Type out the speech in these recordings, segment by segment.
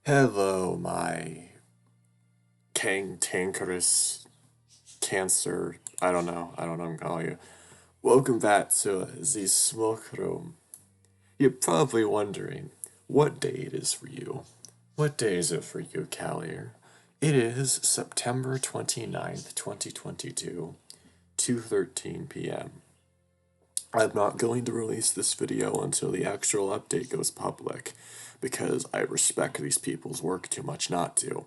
Hello, my cantankerous cancer. I don't know what I'm calling you. Welcome back to the smoke room. You're probably wondering what day it is for you. What day is it for you, Callier? It is September 29th, 2022, 2:13 p.m. I'm not going to release this video until the actual update goes public, because I respect these people's work too much not to.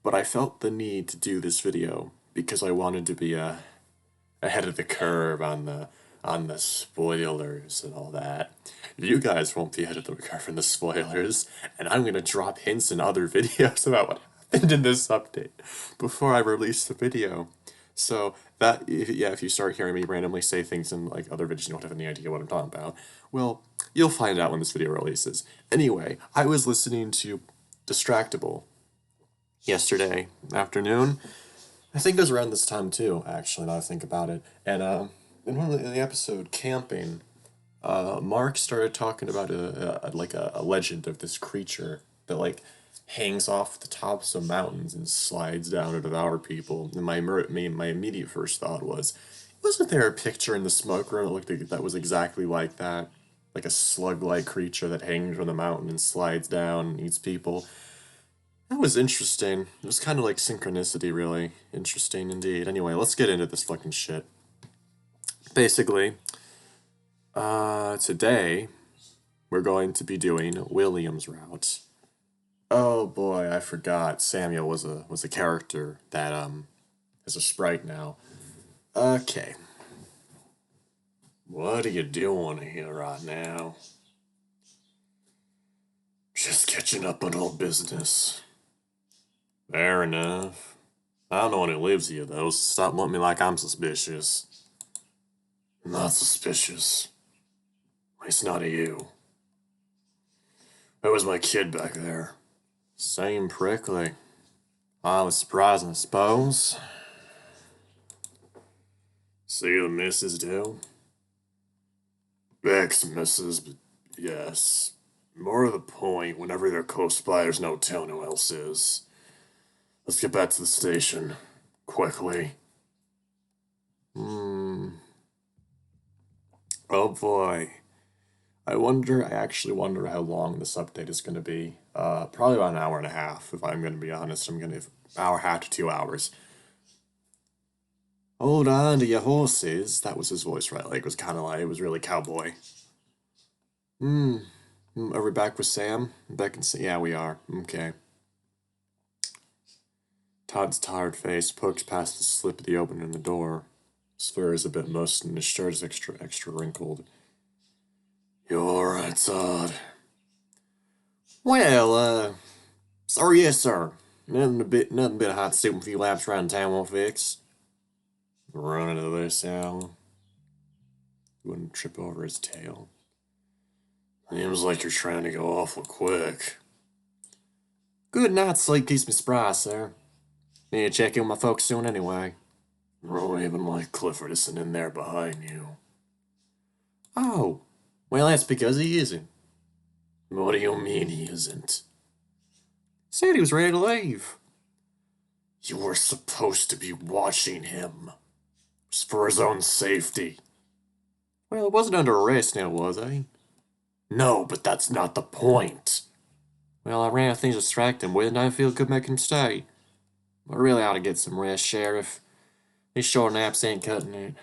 But I felt the need to do this video because I wanted to be ahead of the curve on the spoilers and all that. You guys won't be ahead of the curve in the spoilers, and I'm gonna drop hints in other videos about what happened in this update before I release the video. So that, yeah, if you start hearing me randomly say things in like other videos, you don't have any idea what I'm talking about. Well, you'll find out when this video releases. Anyway, I was listening to Distractable yesterday afternoon. I think it was around this time too, actually, now I think about it. And in in the episode Camping, Mark started talking about a legend of this creature that hangs off the tops of mountains and slides down to devour people. And my immediate first thought was, wasn't there a picture in the smoke room that looked like that was exactly like that? Like a slug-like creature that hangs from the mountain and slides down and eats people. That was interesting. It was kind of like synchronicity, really. Interesting indeed. Anyway, let's get into this fucking shit. Basically, today we're going to be doing William's route. Oh boy, I forgot. Samuel was a character that is a sprite now. Okay. What are you doing here right now? Just catching up on old business. Fair enough. I don't know when he lives here, though, so stop looking at me like I'm suspicious. I'm not suspicious. At least not of you. That was my kid back there. Same prickly. I was surprising, I suppose. See the missus do? Ex-missus, but yes. More to the point, whenever they're close by, there's no telling who else is. Let's get back to the station. Quickly. Oh boy. I actually wonder how long this update is going to be. Probably about an hour and a half, if I'm going to be honest. I'm going to, hour and a half to 2 hours. Hold on to your horses. That was his voice, right? Like, it was kind of like, it was really cowboy. Are we back with Sam? Back in Sam? Yeah, we are. Okay. Todd's tired face pokes past the slip of the opening in the door. His fur is a bit mussed and his shirt is extra wrinkled. You alright, Todd? Well, sir, yes, sir. Nothing but a hot soup and a few laps around town won't fix. Running to this, Al. You wouldn't trip over his tail. Seems like you're trying to go awful quick. Good night's sleep keeps me spry, sir. Need to check in with my folks soon anyway. Oh, even like Clifford isn't in there behind you. Oh, well, that's because he isn't. What do you mean he isn't? Said he was ready to leave. You were supposed to be watching him. It's for his own safety. Well, it wasn't under arrest now, was he? No, but that's not the point. Well, I ran out of things to distract him with, and I feel could make him stay. I really ought to get some rest, Sheriff. These short naps ain't cutting it.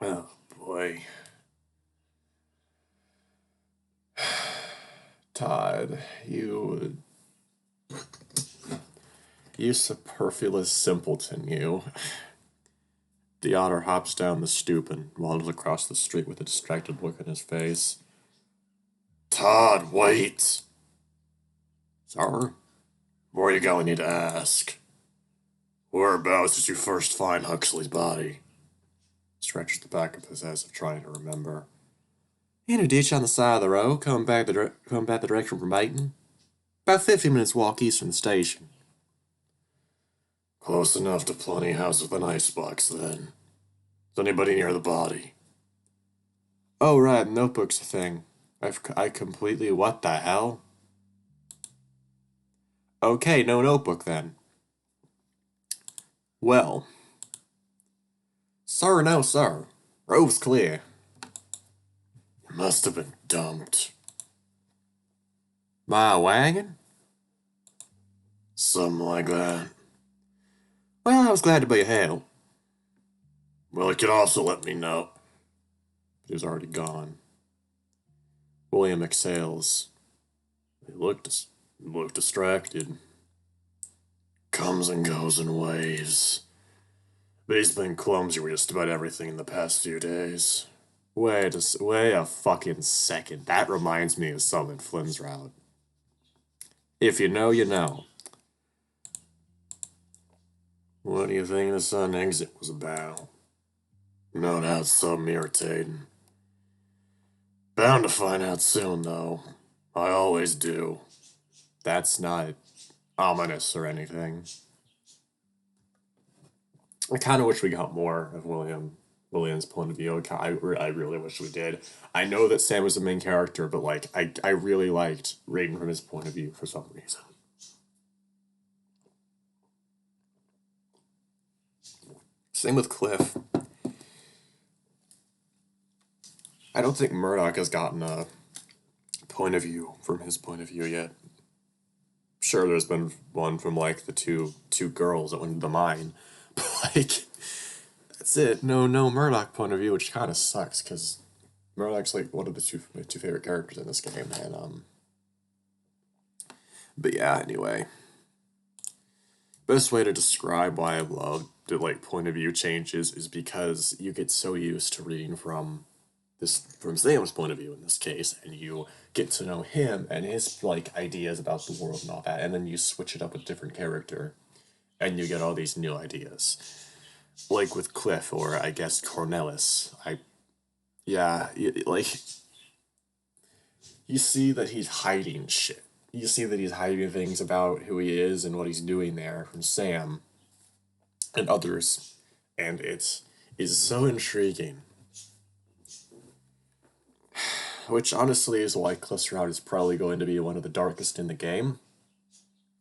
Oh, boy. Todd, you superfluous simpleton, you. The otter hops down the stoop and waddles across the street with a distracted look on his face. Todd, wait! Sir? Where are you going, need to ask? Whereabouts did you first find Huxley's body? Stretches the back of his head as if trying to remember. In a ditch on the side of the road, coming back the direction from Bayton. About 50 minutes walk east from the station. Close enough to Plenty House with an icebox, then. Is anybody near the body? Oh, right, notebook's a thing. I completely, what the hell? Okay, no notebook then. Well, sir, no, sir. Road's clear. It must have been dumped. By a wagon? Something like that. Well, I was glad to be of help. Well, it could also let me know. But he was already gone. William exhales. He looked distracted. Comes and goes in waves. But he's been clumsy with just about everything in the past few days. Wait a fucking second. That reminds me of something Flynn's route. If you know, you know. What do you think the sun exit was about? No doubt something irritating. Bound to find out soon, though. I always do. That's not ominous or anything. I kind of wish we got more of William's point of view. I really wish we did. I know that Sam was the main character, but like I really liked reading from his point of view for some reason. Same with Cliff. I don't think Murdoch has gotten a point of view from his point of view yet. Sure, there's been one from like the two girls that went into the mine, but like that's it. No Murdoch point of view, which kind of sucks because Murdoch's like one of the my two favorite characters in this game, and. But yeah, anyway, best way to describe why I love the like point of view changes is because you get so used to reading from Sam's point of view in this case, and you get to know him and his like ideas about the world and all that, and then you switch it up with a different character, and you get all these new ideas. Like with Cliff, or I guess Cornelis. Like you see that he's hiding shit. You see that he's hiding things about who he is and what he's doing there from Sam and others, and it is so intriguing. Which honestly is why Cliff's route is probably going to be one of the darkest in the game,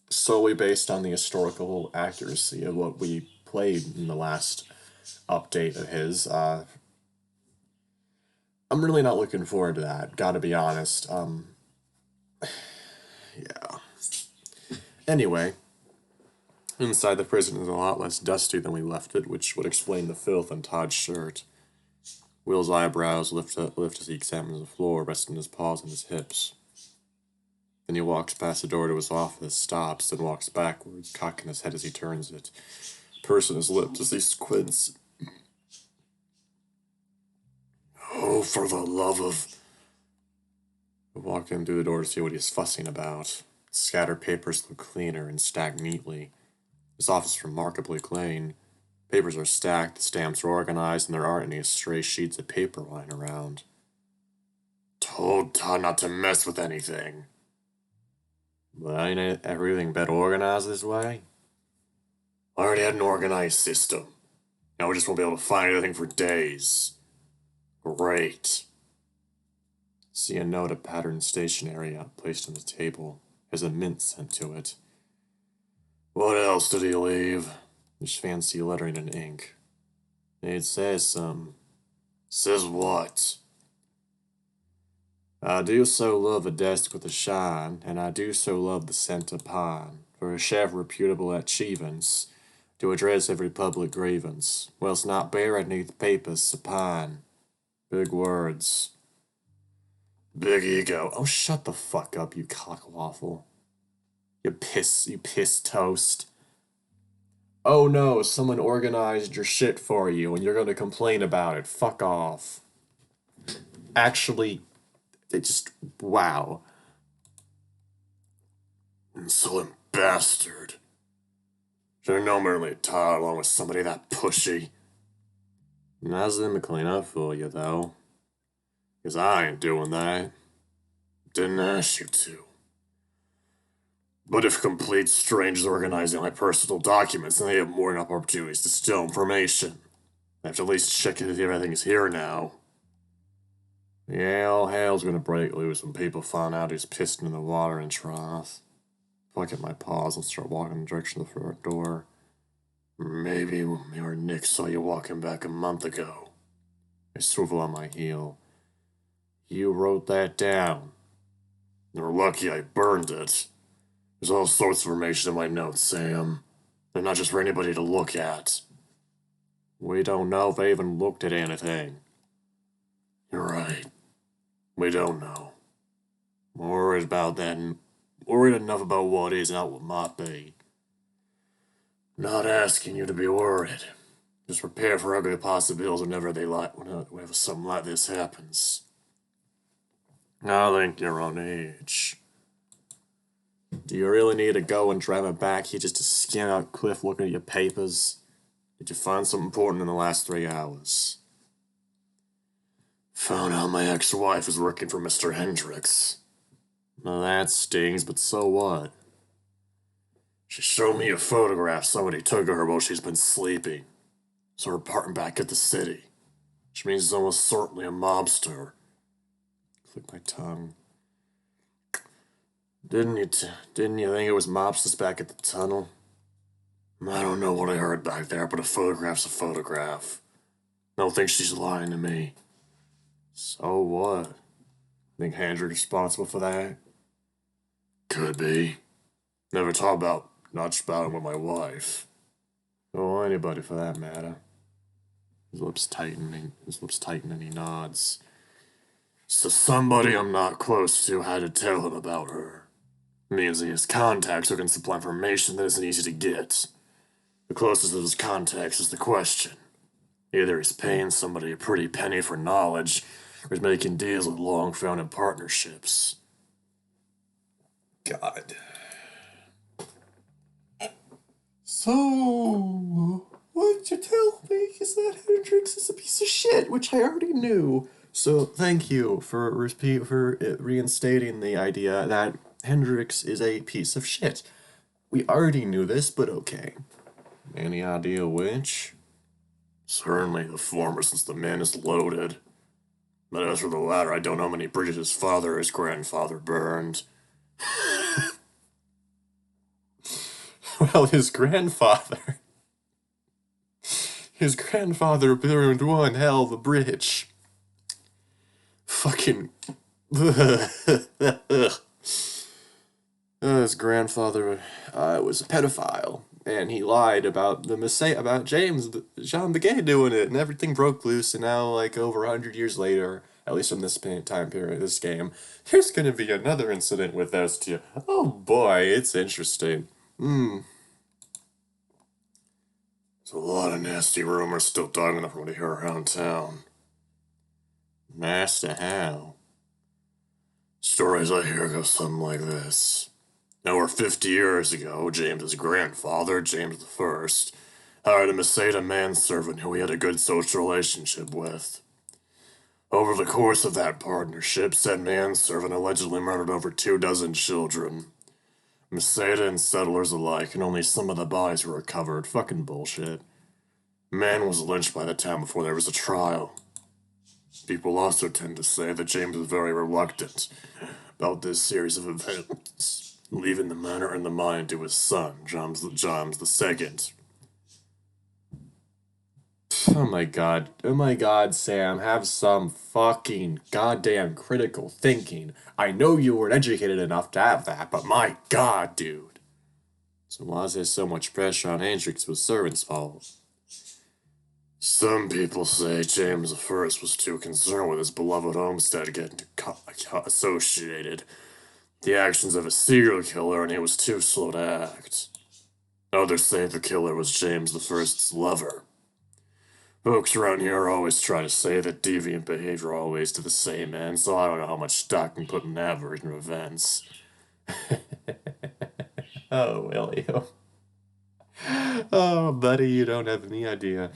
solely based on the historical accuracy of what we played in the last update of his. I'm really not looking forward to that, gotta be honest. Yeah. Anyway, inside the prison is a lot less dusty than we left it, which would explain the filth on Todd's shirt. Will's eyebrows lift as he examines the floor, resting his paws on his hips. Then he walks past the door to his office, stops, then walks backwards, cocking his head as he turns it, pursing his lips as he squints. Oh, for the love of... I walk him through the door to see what he's fussing about. Scattered papers look cleaner and stacked neatly. His office is remarkably clean. Papers are stacked, the stamps are organized, and there aren't any stray sheets of paper lying around. Told Todd not to mess with anything. But ain't everything better organized this way? I already had an organized system. Now we just won't be able to find anything for days. Great. See a note of patterned stationery placed on the table. Has a mint sent to it. What else did he leave? There's fancy lettering in ink. It says Says what? I do so love a desk with a shine, and I do so love the scent of pine, for a chef reputable achievance, to address every public grievance, whilst not buried neath papers supine. Big words. Big ego. Oh, shut the fuck up, you cockwaffle. You piss toast. Oh no, someone organized your shit for you and you're gonna complain about it. Fuck off. Actually, it just, wow. Insolent bastard. Should've known better than Todd along with somebody that pushy. Nice of them to clean up for you, though. 'Cause I ain't doing that. Didn't ask you to. But if complete strangers organizing my personal documents, then they have more than enough opportunities to steal information. I have to at least check if everything's here now. Yeah, all hell's gonna break loose when people find out he's pissed in the watering trough. pluck at my paws and start walking in the direction of the front door. Maybe me or Nick saw you walking back a month ago. I swivel on my heel. You wrote that down. You're lucky I burned it. There's all sorts of information in my notes, Sam. They're not just for anybody to look at. We don't know if I even looked at anything. You're right. We don't know. I'm worried about that. Worried enough about what is, not what might be. Not asking you to be worried. Just prepare for ugly possibilities whenever something like this happens. I think you're on edge. Do you really need to go and drive it back here just to scan out Cliff looking at your papers? Did you find something important in the last 3 hours? Found out my ex-wife is working for Mr. Hendricks. Well, that stings, but so what? She showed me a photograph somebody took of her while she's been sleeping. So we're parting back at the city. Which means he's almost certainly a mobster. Click my tongue. Didn't you think it was mobsters back at the tunnel? I don't know what I heard back there, but a photograph's a photograph. I don't think she's lying to me. So what? Think Hendrick's responsible for that? Could be. Never talked much about it with my wife. Or anybody for that matter. His lips tighten and he nods. So somebody I'm not close to had to tell him about her. Means he has contacts who can supply information that isn't easy to get. The closest of his contacts is the question. Either he's paying somebody a pretty penny for knowledge, or he's making deals with long-founded partnerships. God. So, what did you tell me is that Hendrix is a piece of shit, which I already knew. So, thank you for reinstating the idea that Hendrix is a piece of shit. We already knew this, but okay. Any idea which? Certainly the former, since the man is loaded. But as for the latter, I don't know how many bridges his father or his grandfather burned. Well, his grandfather burned one hell of a bridge. Fucking... His grandfather was a pedophile, and he lied about Jean the Gay doing it, and everything broke loose, and now, like, over 100 years later, at least from this time period, this game, there's gonna be another incident with those two. Oh boy, it's interesting. There's a lot of nasty rumors still dug enough from what I hear around town. Nasty how? Stories I hear go something like this. Over 50 years ago, James's grandfather, James I, hired a Meseta manservant who he had a good social relationship with. Over the course of that partnership, said manservant allegedly murdered over 24 children. Meseta and settlers alike, and only some of the bodies were recovered. Fucking bullshit. Man was lynched by the time before there was a trial. People also tend to say that James was very reluctant about this series of events, leaving the manor and the mine to his son, James II. Oh my god, Sam, have some fucking goddamn critical thinking. I know you weren't educated enough to have that, but my god, dude. So why is there so much pressure on Hendrix with servants' fault? Some people say James I was too concerned with his beloved homestead getting associated with the actions of a serial killer, and he was too slow to act. Others say the killer was James I's lover. Folks around here always try to say that deviant behavior always to the same end, so I don't know how much stock can put in that version of events. Oh, William. Oh, buddy, you don't have any idea.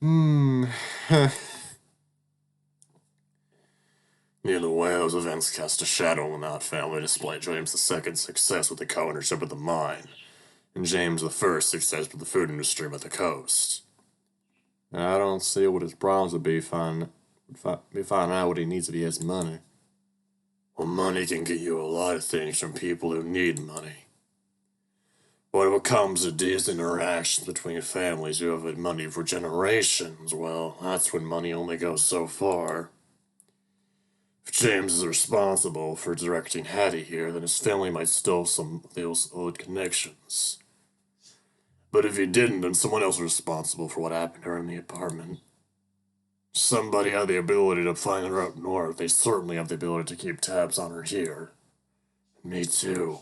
Neither way, those events cast a shadow on that family despite James II's success with the co-ownership of the mine, and James I's success with the food industry at the coast. I don't see what his problems would be finding out what he needs if he has money. Well, money can get you a lot of things from people who need money. When it comes to these interactions between families who have had money for generations, well, that's when money only goes so far. If James is responsible for directing Hattie here, then his family might steal some of those old connections. But if he didn't, then someone else is responsible for what happened to her in the apartment. Somebody had the ability to find her up north. They certainly have the ability to keep tabs on her here. Me too.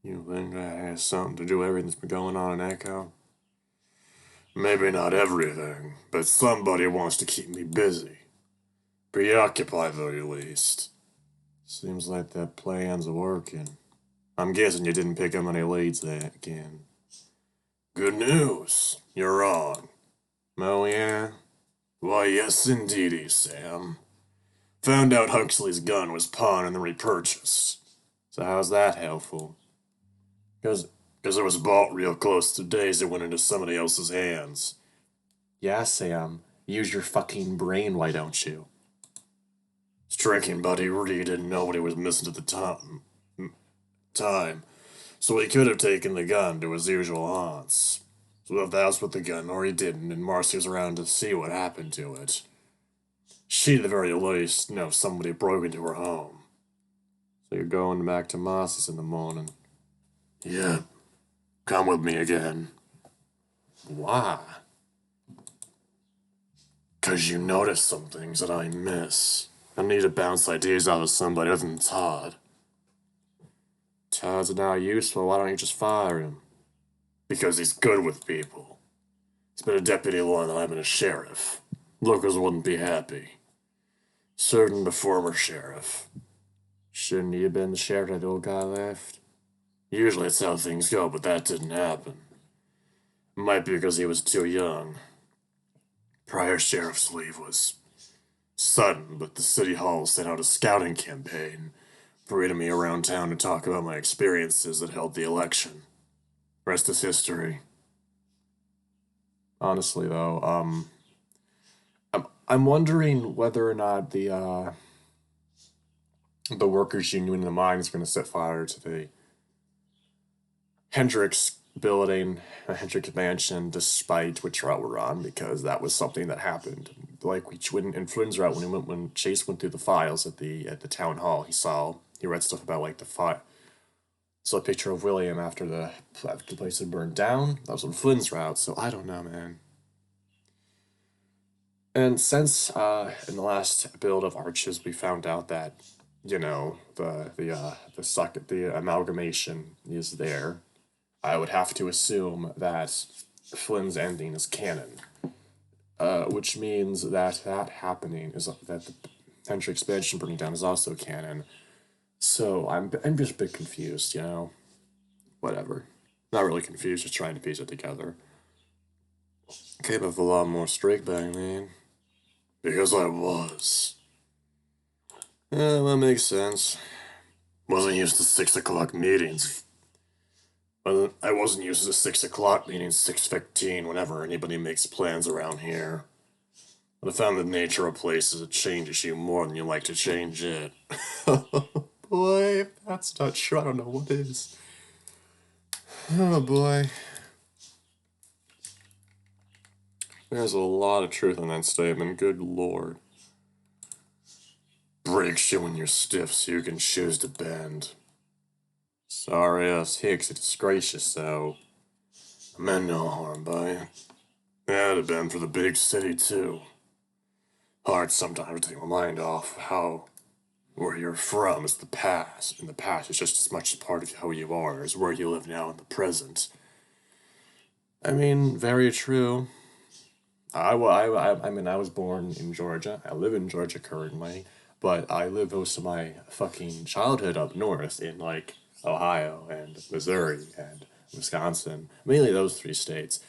You think that has something to do with everything that's been going on in Echo? Maybe not everything, but somebody wants to keep me busy. Preoccupied, at the very least. Seems like that plan's working. I'm guessing you didn't pick up any leads that again. Good news. You're wrong. Oh, yeah? Why, yes, indeedy, Sam. Found out Huxley's gun was pawned and then repurchased. So how's that helpful? Because it was bought real close to days it went into somebody else's hands. Yeah, Sam. Use your fucking brain, why don't you? His drinking buddy really didn't know what he was missing at the time, so he could have taken the gun to his usual haunts. So if that's what the gun, or he didn't, and Marcy was around to see what happened to it, she, at the very least, know somebody broke into her home. So you're going back to Marcy's in the morning? Yeah. Come with me again. Why? 'Cause you notice some things that I miss. I need to bounce ideas out of somebody other than Todd. Todd's not useful, why don't you just fire him? Because he's good with people. He's been a deputy longer than I've been a sheriff. Locals wouldn't be happy. Certain the former sheriff. Shouldn't he have been the sheriff that old guy left? Usually it's how things go, but that didn't happen. Might be because he was too young. Prior sheriff's leave was sudden, but the city hall sent out a scouting campaign, parading me around town to talk about my experiences that held the election. Rest is history. Honestly, though, I'm wondering whether or not the workers' union in the mine is going to set fire to the Hendricks building, a Hendricks mansion, despite which route we're on, because that was something that happened. Like when Flynn's route, when Chase went through the files at the town hall, he read stuff about like the fire. Saw a picture of William after the place had burned down. That was on Flynn's route, so I don't know, man. And since in the last build of Arches, we found out that the amalgamation is there, I would have to assume that Flynn's ending is canon, which means that happening is that the Hendrix expansion burning down is also canon. So I'm just a bit confused, Whatever. Not really confused, just trying to piece it together. Came up a lot more straight back then. Because I was. Yeah, that makes sense. Wasn't used to 6 o'clock meetings. I wasn't used to 6 o'clock meetings, 6:15, whenever anybody makes plans around here. But I found the nature of places it changes you more than you like to change it. Boy, if that's not true, I don't know what is. Oh boy. There's a lot of truth in that statement, good lord. Breaks you when you're stiff so you can choose to bend. Sorry us Hicks, it's gracious though. I meant no harm by it. That'd have been for the big city too. Hard sometimes to take my mind off how where you're from is the past, and the past is just as much a part of how you are as where you live now in the present. I mean, very true. I mean, I was born in Georgia. I live in Georgia currently, but I lived most of my fucking childhood up north in like Ohio and Missouri and Wisconsin, mainly those three states.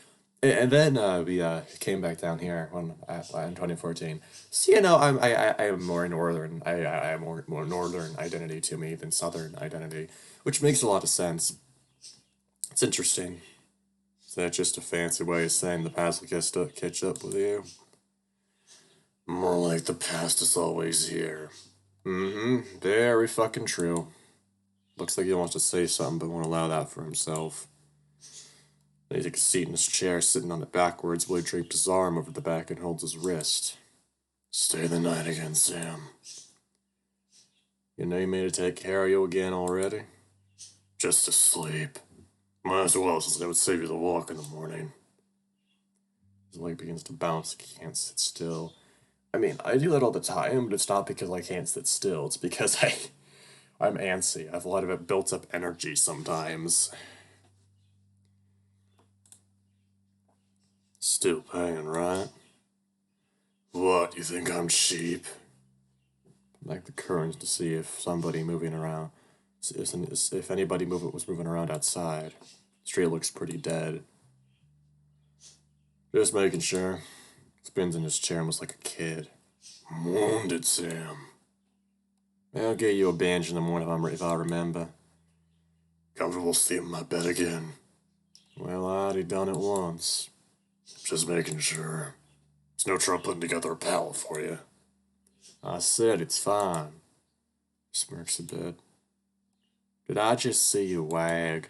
And then we came back down here in 2014. So I am more northern. I have more northern identity to me than southern identity, which makes a lot of sense. It's interesting. Is that just a fancy way of saying the past will catch up with you? More like the past is always here. Mm-hmm. Very fucking true. Looks like he wants to say something, but won't allow that for himself. Then he takes a seat in his chair, sitting on it backwards, while he draped his arm over the back and holds his wrist. Stay the night again, Sam. You know you made it take care of you again already? Just to sleep. Might as well, since that would save you the walk in the morning. His leg begins to bounce like he can't sit still. I mean, I do that all the time, but it's not because I can't sit still. It's because I'm antsy. I have a lot of it built up energy sometimes. Still paying, right? What, you think I'm cheap? Like the currents to see if somebody moving around, if anybody was moving around outside. Street looks pretty dead. Just making sure. Spins in his chair almost like a kid. I'm wounded, Sam. I'll get you a bandage in the morning if I remember. Comfortable sleeping in my bed again. Well, I already done it once. Just making sure. It's no trouble putting together a pallet for you. I said it's fine. Smirks a bit. Did I just see you wag?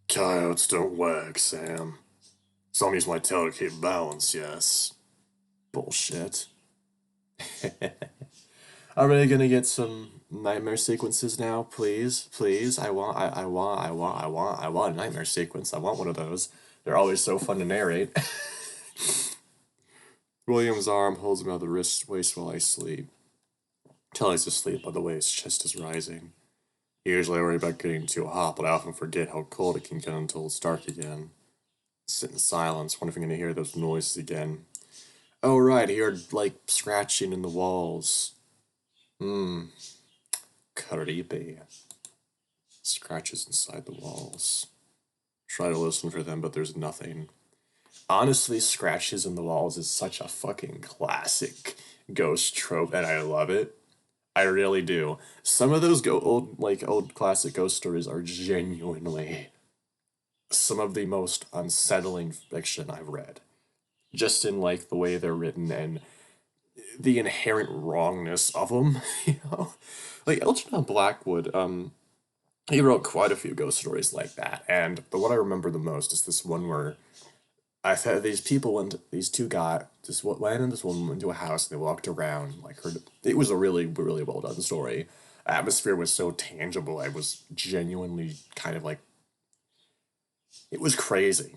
Coyotes don't wag, Sam. Some use my tail to keep balance, yes. Bullshit. Are we gonna get some nightmare sequences now, please? Please? I want a nightmare sequence. I want one of those. They're always so fun to narrate. William's arm holds him out of the waist while I sleep. Charlie's asleep, by the way, his chest is rising. Usually I worry about getting too hot, but I often forget how cold it can get until it's dark again. Sit in silence, wondering if I'm going to hear those noises again. Oh, right, I heard, like, scratching in the walls. Creepy. Scratches inside the walls. Try to listen for them, but there's nothing. Honestly, scratches in the walls is such a fucking classic ghost trope, and I love it. I really do. Some of those old classic ghost stories are genuinely some of the most unsettling fiction I've read. Just in like the way they're written and the inherent wrongness of them, you know? Like Elton Blackwood, he wrote quite a few ghost stories like that, and the one I remember the most is this one where I've had these two guys, this went and this woman into a house and they walked around, like heard, it was a really, really well done story. Atmosphere was so tangible, I was genuinely kind of like, it was crazy.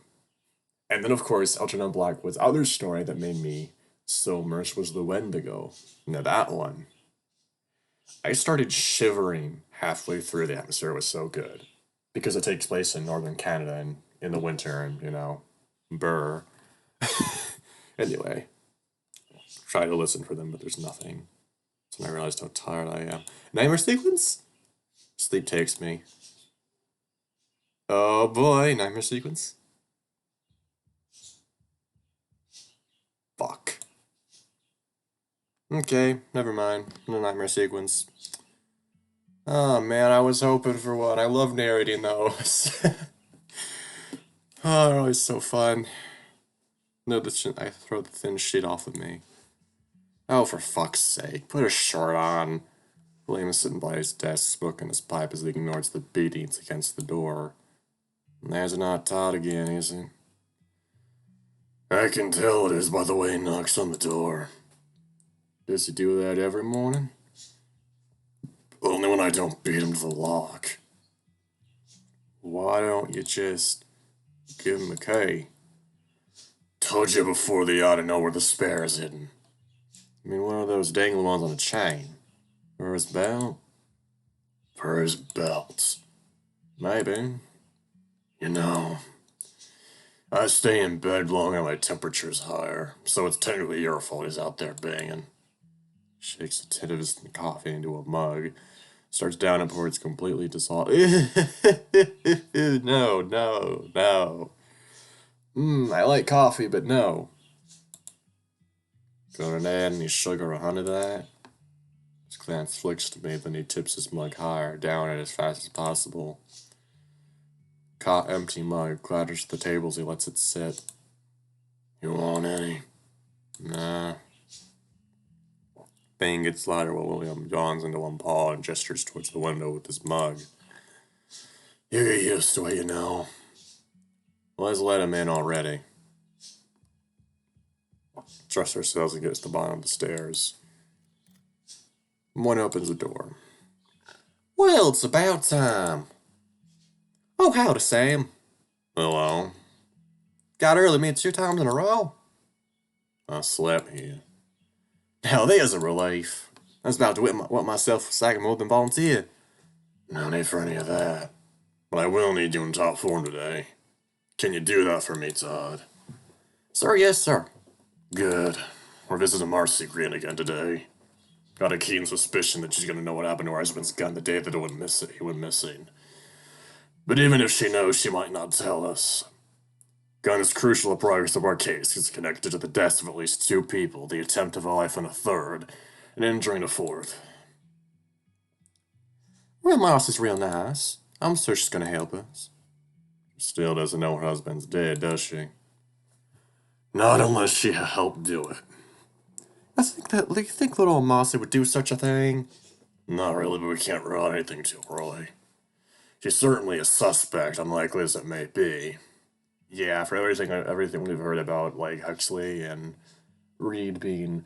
And then, of course, Elton Blackwood's other story that made me so immersed was The Wendigo. Now, that one, I started shivering halfway through. The atmosphere was so good. Because it takes place in northern Canada and in the winter, and, you know, brr. Anyway, try to listen for them, but there's nothing. So I realized how tired I am. Nightmare sequence? Sleep takes me. Oh boy, nightmare sequence. Fuck. Okay, never mind. No nightmare sequence. Oh man, I was hoping for one. I love narrating those. Oh, they're always so fun. No, I throw the thin shit off of me. Oh, for fuck's sake, put a shirt on. William is sitting by his desk, smoking his pipe as he ignores the beatings against the door. And there's not Todd again, is he? I can tell it is by the way he knocks on the door. Does he do that every morning? Only when I don't beat him to the lock. Why don't you just give him a key? Told you before that you ought to know where the spare is hidden. I mean, one of those dangling ones on a chain. For his belt? For his belt. Maybe. You know, I stay in bed long and my temperature's higher, so it's technically your fault he's out there banging. Shakes a tin of his coffee into a mug. Starts down it before it's completely dissolved. No, no, no. I like coffee, but no. Gonna add any sugar or honey to that? His glance flicks to me, then he tips his mug higher, down it as fast as possible. Empty mug clatters to the table as he lets it sit. You want any? Nah. Bang gets louder while William yawns into one paw and gestures towards the window with his mug. You get used to it, you know. Let's let him in already. Dresser says and gets to the bottom of the stairs. One opens the door. Well, it's about time. Oh, howdy, Sam. Hello. Got early me 2 times in a row? I slept here. Now there's a relief. I was about to whip myself a sack more than volunteer. No need for any of that. But I will need you in top form today. Can you do that for me, Todd? Sir, yes, sir. Good. We're visiting Marcy Green again today. Got a keen suspicion that she's gonna know what happened to her husband's gun the day that he went missing. But even if she knows, she might not tell us. Gun is crucial to the progress of our case. It's connected to the deaths of at least 2 people, the attempt of a life in a third, and injuring a 4th. Well, Marcy's real nice. I'm sure she's gonna help us. Still doesn't know her husband's dead, does she? Not unless she helped do it. I think little Marcy would do such a thing. Not really, but we can't rule out anything too early. She's certainly a suspect, unlikely as it may be. Yeah, for everything we've heard about, like Huxley and Reed being,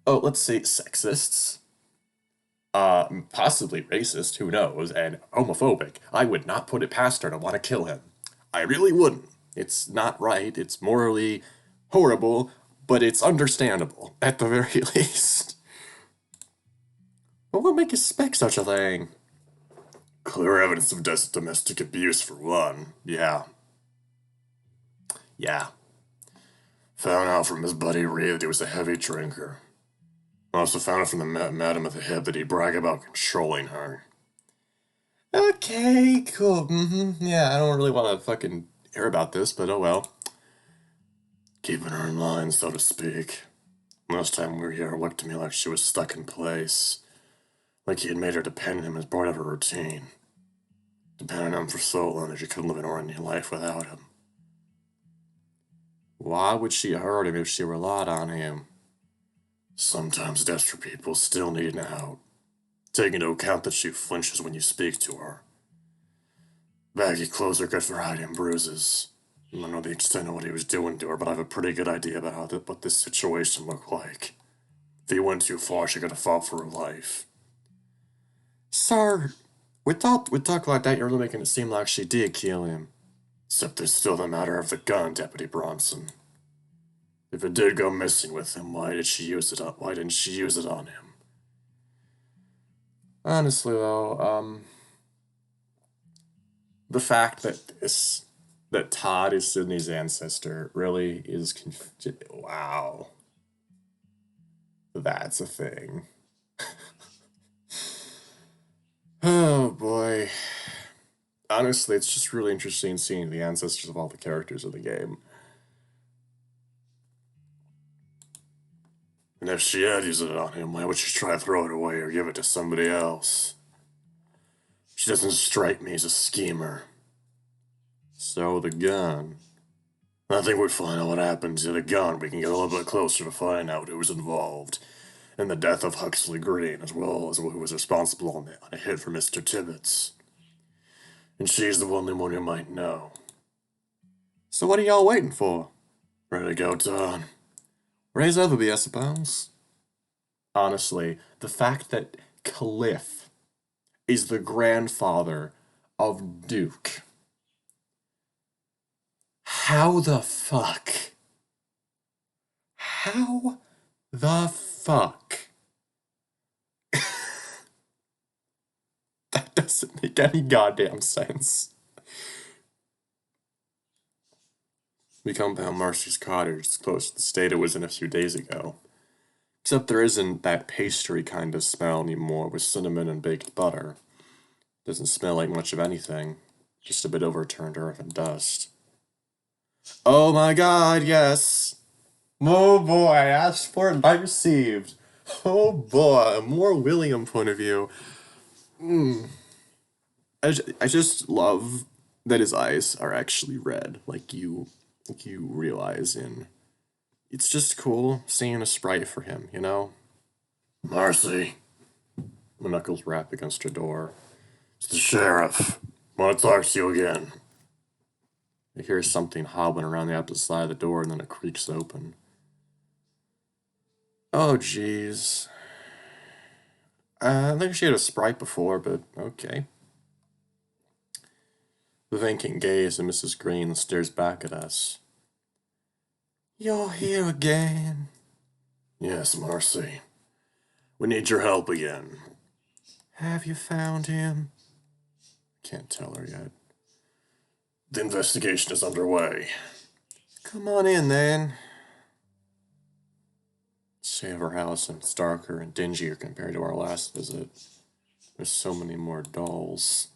let's say sexists, possibly racist, who knows, and homophobic, I would not put it past her to want to kill him. I really wouldn't. It's not right. It's morally horrible, but it's understandable at the very least. But what make you suspect such a thing? Clear evidence of domestic abuse, for one. Yeah. Found out from his buddy Reed that he was a heavy drinker. Also found out from the madam at the hip that he'd brag about controlling her. Okay, cool. Yeah, I don't really want to fucking hear about this, but oh well. Keeping her in line, so to speak. Last time we were here, it looked to me like she was stuck in place. Like he had made her depend on him as part of her routine. Depended on him for so long that she couldn't live an ordinary life without him. Why would she hurt him if she relied on him? Sometimes desperate people still need an out. Take into account that she flinches when you speak to her. Baggy clothes are good for hiding bruises. I don't know the extent of what he was doing to her, but I have a pretty good idea about what this situation looked like. If he went too far, she could have fought for her life. Sir, with talk like that, you're really making it seem like she did kill him. Except there's still the matter of the gun, Deputy Bronson. If it did go missing with him, why didn't she use it on him? Honestly, though, the fact that Todd is Sydney's ancestor really is wow. That's a thing. Oh boy. Honestly, it's just really interesting seeing the ancestors of all the characters in the game. And if she had used it on him, why would she try to throw it away or give it to somebody else? She doesn't strike me as a schemer. So the gun. I think we find out what happened to the gun. We can get a little bit closer to finding out who was involved in the death of Huxley Green, as well as who was responsible on a hit for Mr. Tibbets. And she's the only one who might know. So what are y'all waiting for? Ready to go, Todd? Raise Everby, I suppose. Honestly, the fact that Cliff is the grandfather of Duke. How the fuck? How the fuck? That doesn't make any goddamn sense. We compound Marcy's cottage as close to the state it was in a few days ago. Except there isn't that pastry kind of smell anymore with cinnamon and baked butter. Doesn't smell like much of anything. Just a bit overturned earth and dust. Oh my god, yes! Oh boy, I asked for it and I received. Oh boy, a more William point of view. I just love that his eyes are actually red, like you realize in. It's just cool seeing a sprite for him, you know? Marcy. My knuckles rap against her door. It's the sheriff. Want to talk to you again. I hear something hobbling around the opposite side of the door and then it creaks open. Oh, jeez. I think she had a Sprite before, but okay. The vacant gaze of Mrs. Green stares back at us. You're here again. Yes, Marcy. We need your help again. Have you found him? Can't tell her yet. The investigation is underway. Come on in, then. Say of our house, and it's darker and dingier compared to our last visit. There's so many more dolls.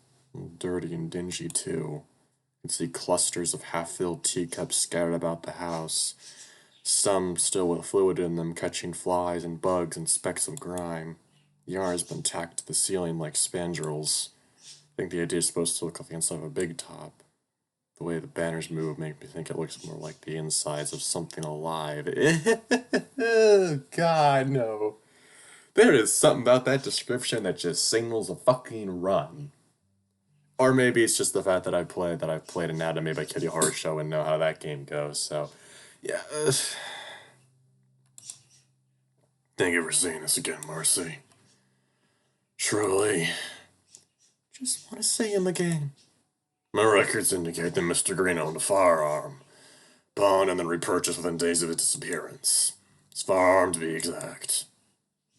Dirty and dingy, too. You can see clusters of half-filled teacups scattered about the house. Some still with fluid in them, catching flies and bugs and specks of grime. The yarn has been tacked to the ceiling like spandrels. I think the idea is supposed to look like the inside of a big top. The way the banners move make me think it looks more like the insides of something alive. God, no. There is something about that description that just signals a fucking run. Or maybe it's just the fact that I've played Anatomy by Kitty Horror Show and know how that game goes, so yeah. Thank you for seeing us again, Marcy. Truly. Just want to see him again. My records indicate that Mr. Green owned a firearm, pawned and then repurchased within days of his disappearance. His firearm, to be exact.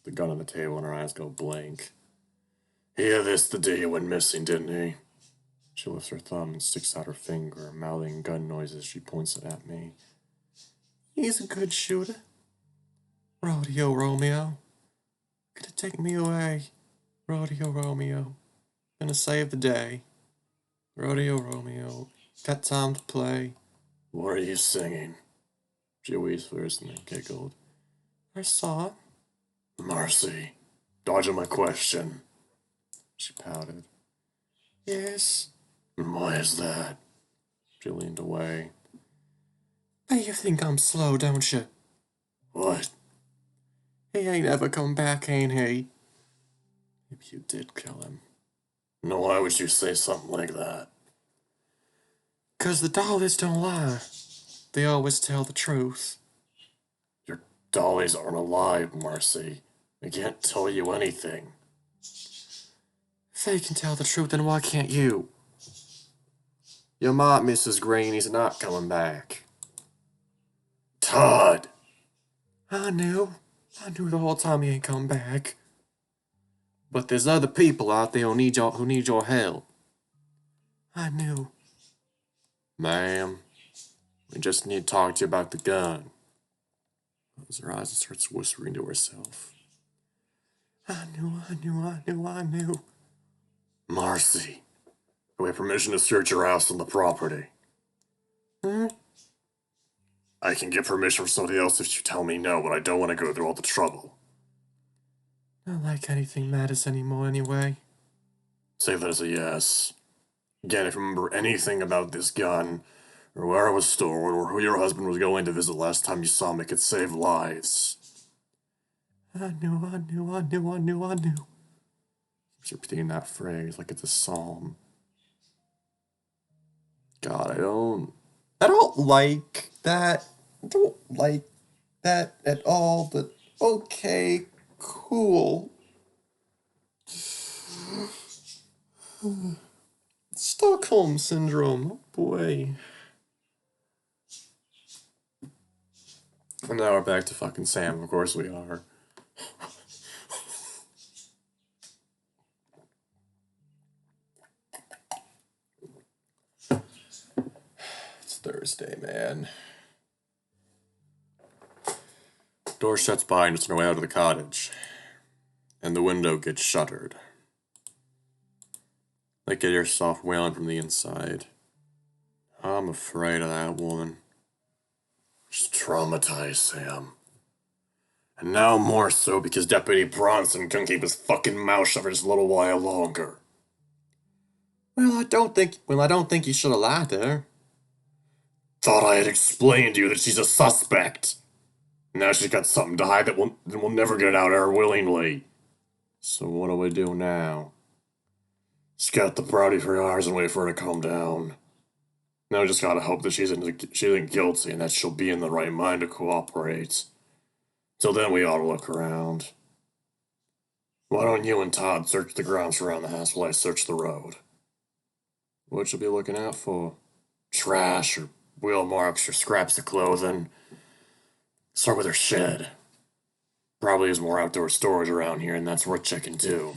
The gun on the table and her eyes go blank. He had this the day he went missing, didn't he? She lifts her thumb and sticks out her finger, mouthing gun noises. She points it at me. He's a good shooter. Rodeo Romeo. Gonna take me away. Rodeo Romeo. Gonna save the day. Rodeo Romeo. Got time to play. What are you singing? She whispers and then giggled. I saw it. Marcy, dodging my question. She pouted. Yes. And why is that? She leaned away. Hey, you think I'm slow, don't you? What? He ain't ever come back, ain't he? Maybe you did kill him. No, why would you say something like that? 'Cause the dollies don't lie. They always tell the truth. Your dollies aren't alive, Marcy. They can't tell you anything. If they can tell the truth, then why can't you? You might, Mrs. Green. He's not coming back. Todd! I knew. I knew the whole time he ain't come back. But there's other people out there who need your help. I knew. Ma'am, we just need to talk to you about the gun. Closes her eyes and starts whispering to herself. I knew. Marcy, we have permission to search your house and the property. Hmm? I can get permission from somebody else if you tell me no, but I don't want to go through all the trouble. Not like anything matters anymore anyway. Say that as a yes. Again, if you remember anything about this gun, or where it was stored, or who your husband was going to visit last time you saw him, it could save lives. I knew. She's repeating that phrase like it's a psalm. God, I don't like that. I don't like that at all, but okay, cool. Stockholm Syndrome, oh boy. And now we're back to fucking Sam, of course we are. It's Thursday, man. Door shuts behind us on our way out of the cottage, and the window gets shuttered. I can hear soft wailing from the inside. I'm afraid of that woman. She's traumatized, Sam. And now more so because Deputy Bronson couldn't keep his fucking mouth shut for just a little while longer. Well, I don't think you should have lied to her. Thought I had explained to you that she's a suspect. Now she's got something to hide that we'll never get out of her willingly. So what do we do now? Scout the party for hours and wait for her to calm down. Now we just gotta hope that she isn't guilty and that she'll be in the right mind to cooperate. Till then, we ought to look around. Why don't you and Todd search the grounds around the house while I search the road? What should we be looking out for? Trash or wheel marks or scraps of clothing. Start with her shed. Probably has more outdoor storage around here, and that's worth checking too.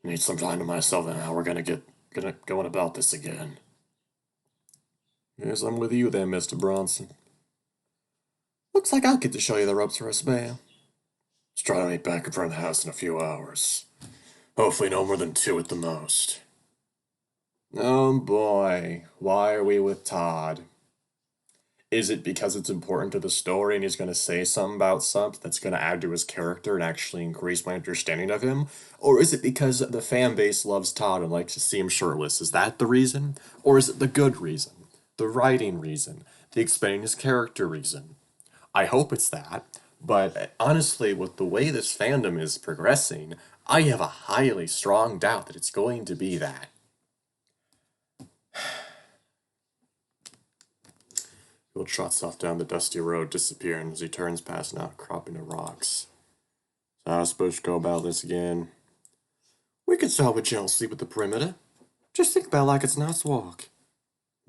Need some time to myself on how we're gonna going about this again. Yes, I'm with you then, Mr. Bronson. Looks like I'll get to show you the ropes for a spell. Let's try to meet back in front of the house in a few hours. Hopefully no more than 2 at the most. Oh boy, why are we with Todd? Is it because it's important to the story and he's going to say something about something that's going to add to his character and actually increase my understanding of him? Or is it because the fan base loves Todd and likes to see him shirtless? Is that the reason? Or is it the good reason? The writing reason? The expanding his character reason? I hope it's that, but honestly, with the way this fandom is progressing, I have a highly strong doubt that it's going to be that. Bill trots off down the dusty road, disappearing as he turns past an outcropping of rocks. So how am I supposed to go about this again? We could start with general sleep at the perimeter. Just think about it like it's a nice walk.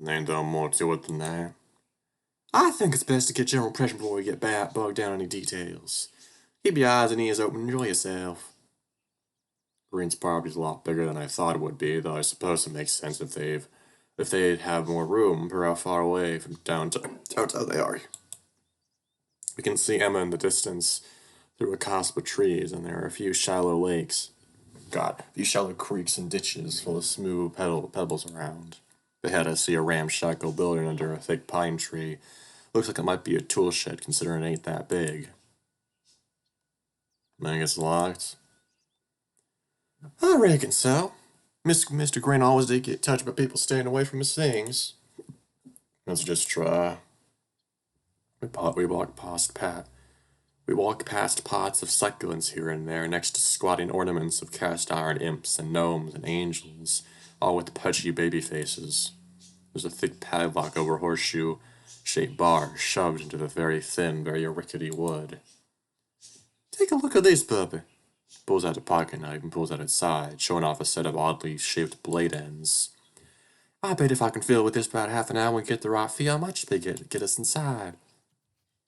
There ain't no more to it than that. I think it's best to get general impression before we get bogged down in any details. Keep your eyes and ears open and enjoy yourself. Green's property's a lot bigger than I thought it would be, though I suppose it makes sense if they'd have more room for how far away from downtown they are. We can see Emma in the distance through a copse of trees, and there are a few shallow lakes. These shallow creeks and ditches full of smooth pebbles around. Ahead I see a ramshackle building under a thick pine tree. Looks like it might be a tool shed, considering it ain't that big. I think it's locked. I reckon so. Mr. Green always did get touched by people staying away from his things. Let's just try. We walk past pots of succulents here and there, next to squatting ornaments of cast iron imps and gnomes and angels, all with pudgy baby faces. There's a thick padlock over a horseshoe-shaped bar shoved into the very thin, very rickety wood. Take a look at this puppy. Pulls out a pocket knife and pulls out its side, showing off a set of oddly shaped blade ends. I bet if I can fiddle with this for about half an hour and get the right feel, how much they get us inside.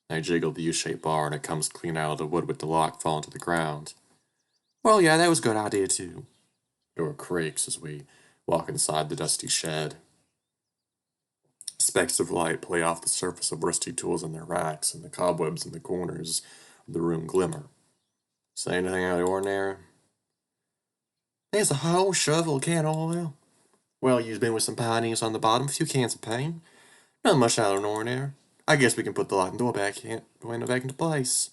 I jiggle the U-shaped bar and it comes clean out of the wood with the lock falling to the ground. Well, yeah, that was a good idea too. Door creaks as we walk inside the dusty shed. Specks of light play off the surface of rusty tools in their racks, and the cobwebs in the corners of the room glimmer. Say anything out of the ordinary? There's a hoe, shovel, a can of oil. Well used bin with some pioneers on the bottom, a few cans of paint. Not much out of the ordinary. I guess we can put the lock and door window back into place.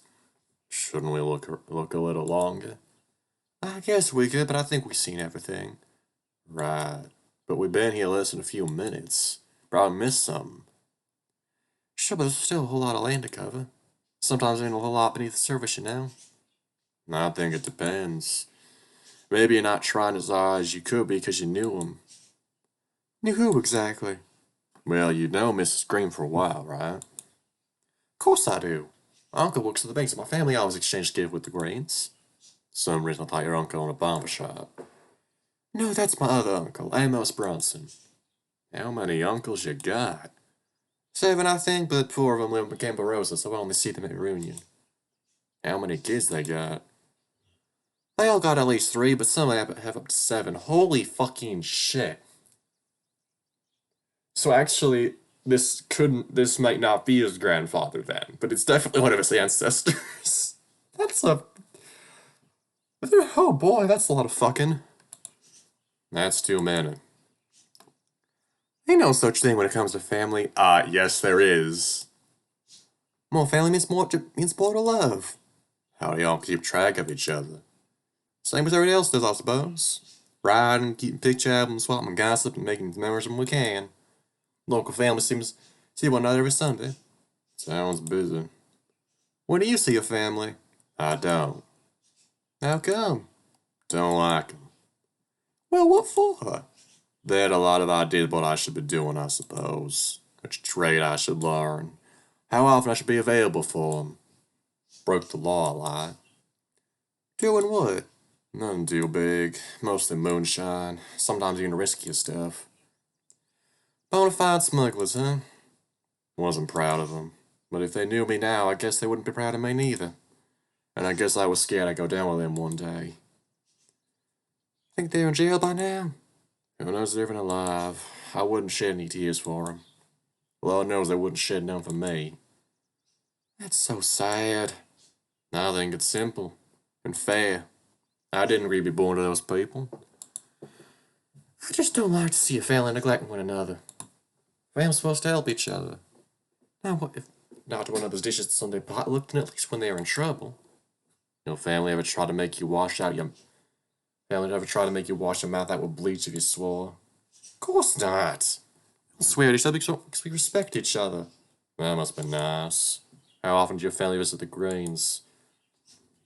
Shouldn't we look a little longer? I guess we could, but I think we've seen everything. Right. But we've been here less than a few minutes. Probably missed something. Sure, but there's still a whole lot of land to cover. Sometimes there ain't a whole lot beneath the surface, you know. I think it depends. Maybe you're not trying as hard as you could be because you knew him. Knew who exactly? Well, you know Mrs. Green for a while, right? Of course I do. My uncle works at the bank, so my family always exchanged gifts with the Greens. For some reason I thought your uncle owned a barber shop. No, that's my other uncle, Amos Bronson. How many uncles you got? 7, I think, but 4 of them live in Campo Rosa, so I only see them at reunion. How many kids they got? They all got at least 3, but some have up to 7. Holy fucking shit. So actually, this might not be his grandfather then, but it's definitely one of his ancestors. Oh boy, that's a lot of fucking. That's too many. Ain't no such thing when it comes to family. Yes there is. More family means more to love. How do y'all keep track of each other? Same as everybody else does, I suppose. Riding, keeping picture albums, swapping gossip, and making as memories when we can. Local family seems to see one another every Sunday. Sounds busy. When do you see your family? I don't. How come? Don't like 'em. Well, what for? They had a lot of ideas what I should be doing, I suppose. Which trade I should learn. How often I should be available for 'em. Broke the law a lot. Doing what? Nothing too big. Mostly moonshine. Sometimes even riskier stuff. Bonafide smugglers, huh? Wasn't proud of them. But if they knew me now, I guess they wouldn't be proud of me neither. And I guess I was scared I'd go down with them one day. Think they're in jail by now? Who knows if they're even alive? I wouldn't shed any tears for them. Lord knows they wouldn't shed none for me. That's so sad. I think it's simple and fair. I didn't really be born to those people. I just don't like to see a family neglecting one another. Family's supposed to help each other. Now, what if not one of those dishes Sunday potluck, and at least when they're in trouble? Family ever try to make you wash out your family ever try to make you wash your mouth out with bleach if you swore? Of course not. We'll swear at each other because we respect each other. That must be nice. How often do your family visit the Greens?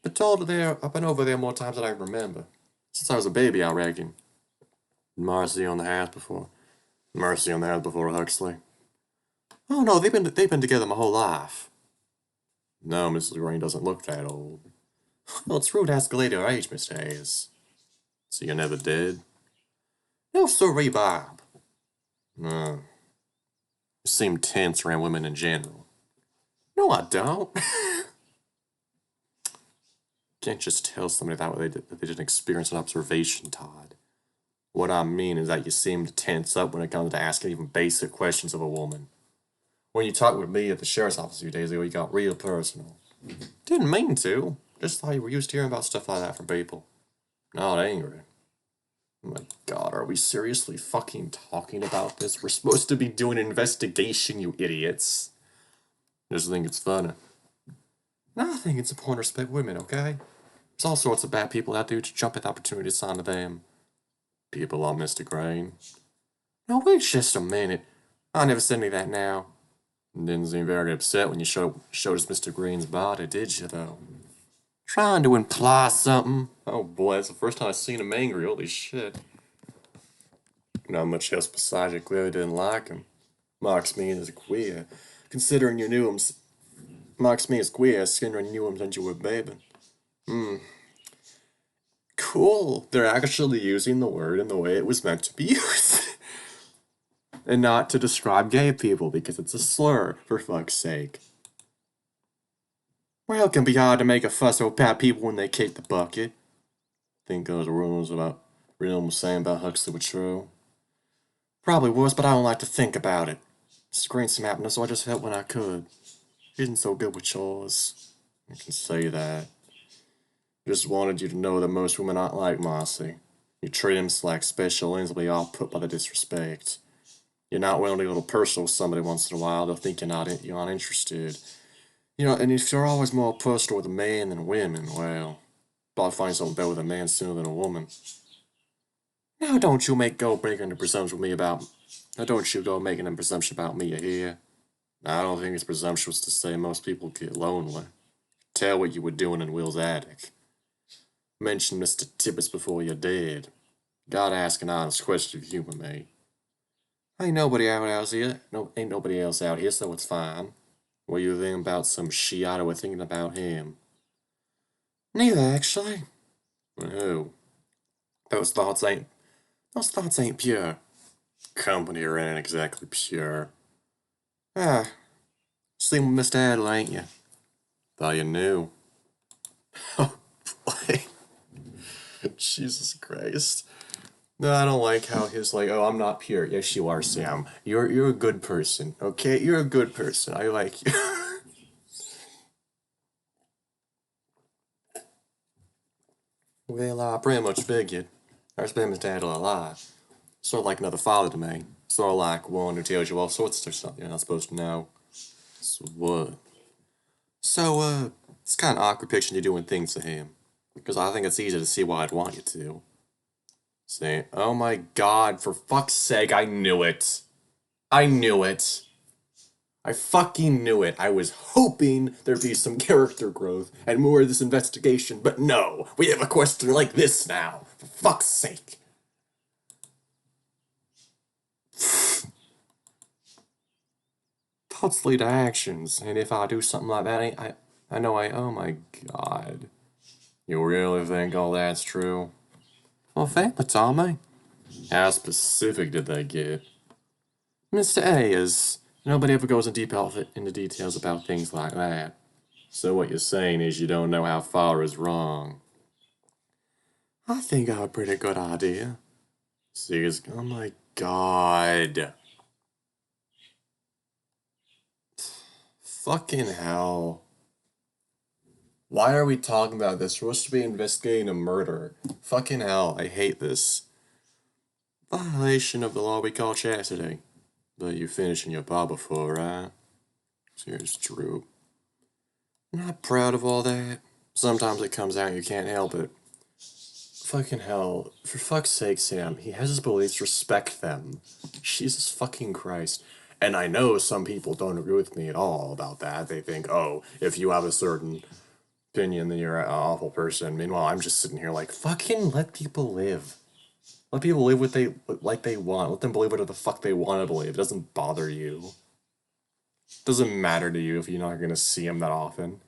Been told there, I've been over there more times than I remember. Since I was a baby, I reckon. Mercy on the house before. Mercy on the house before Huxley. Oh no, they've been together my whole life. No, Mrs. Green doesn't look that old. Well, it's rude to ask a lady her age, Mr. Hayes. So you never did? No, sorry, Bob. No. You seem tense around women in general. No, I don't. Can't just tell somebody that way they didn't experience an observation, Todd. What I mean is that you seem to tense up when it comes to asking even basic questions of a woman. When you talked with me at the sheriff's office a few days ago, you got real personal. Didn't mean to. Just thought you were used to hearing about stuff like that from people. Not angry. Oh my god, are we seriously fucking talking about this? We're supposed to be doing an investigation, you idiots. Just think it's funny. No, I think it's important to respect women, okay? There's all sorts of bad people out there to jump at the opportunity to sign to them. People like Mr. Crane. Now wait just a minute. I never said any of that now. Didn't seem very upset when you showed us Mr. Green's body, did you, though? Trying to imply something. Oh boy, that's the first time I've seen him angry. Holy shit. Not much else besides you clearly didn't like him. Marks me as queer, considering you knew him. Marks me as queer, considering you knew him since you were a baby. Cool. They're actually using the word in the way it was meant to be used. And not to describe gay people because it's a slur, for fuck's sake. Well, it can be hard to make a fuss over bad people when they kick the bucket. Think those rumors was saying about Huxley were true. Probably was, but I don't like to think about it. Screen some happiness, so I just helped when I could. He isn't so good with chores. I can say that. Just wanted you to know that most women aren't like Marcy. You treat them like special ends, will be all put by the disrespect. You're not willing to go a little personal with somebody once in a while, they'll think you're not interested. And if you're always more personal with a man than women, well, probably find something better with a man sooner than a woman. Now don't you go making a presumption with me about. Now don't you go making a presumption about me here. I don't think it's presumptuous to say most people get lonely. Tell what you were doing in Will's attic. Mention Mr. Tibbets before you're dead. Gotta ask an honest question of you and me. Ain't nobody else here. Ain't nobody else out here, so it's fine. What you think about some shiata we're thinking about him? Neither, actually. Who? Those thoughts ain't pure. Company ain't exactly pure. Sleeping with Mr. Adler, ain't you? Thought you knew. Oh, boy. Jesus Christ. No, I don't like how he's like, oh, I'm not pure. Yes, you are, Sam. You're a good person, okay? You're a good person. I like you. Well, I pretty much figured. I respect Mr. Adler a lot. Sort of like another father to me. Sort of like one who tells you all sorts of stuff you're not supposed to know. So what? So, it's kind of awkward picturing you doing things to him. Because I think it's easy to see why I'd want you to. Say, oh my god, for fuck's sake, I knew it. I I fucking knew it. I was hoping there'd be some character growth and more of this investigation, but no. We have a question like this now. For fuck's sake. Thoughts lead to actions, and if I do something like that, oh my god. You really think all that's true? Well, thank you, Tommy. How specific did they get? Mr. A is... Nobody ever goes into details about things like that. So what you're saying is you don't know how far is wrong. I think I have a pretty good idea. See, oh my god. Fucking hell. Why are we talking about this? We're supposed to be investigating a murder. Fucking hell, I hate this. Violation of the law we call chastity. But you finishing your bar before, right? Here's Drew. Not proud of all that. Sometimes it comes out, you can't help it. Fucking hell. For fuck's sake, Sam, he has his beliefs, respect them. Jesus fucking Christ. And I know some people don't agree with me at all about that. They think, oh, if you have a certain opinion, then you're an awful person. Meanwhile, I'm just sitting here like, fucking let people live. Let people live what they want. Let them believe whatever the fuck they want to believe. It doesn't bother you. It doesn't matter to you if you're not going to see them that often.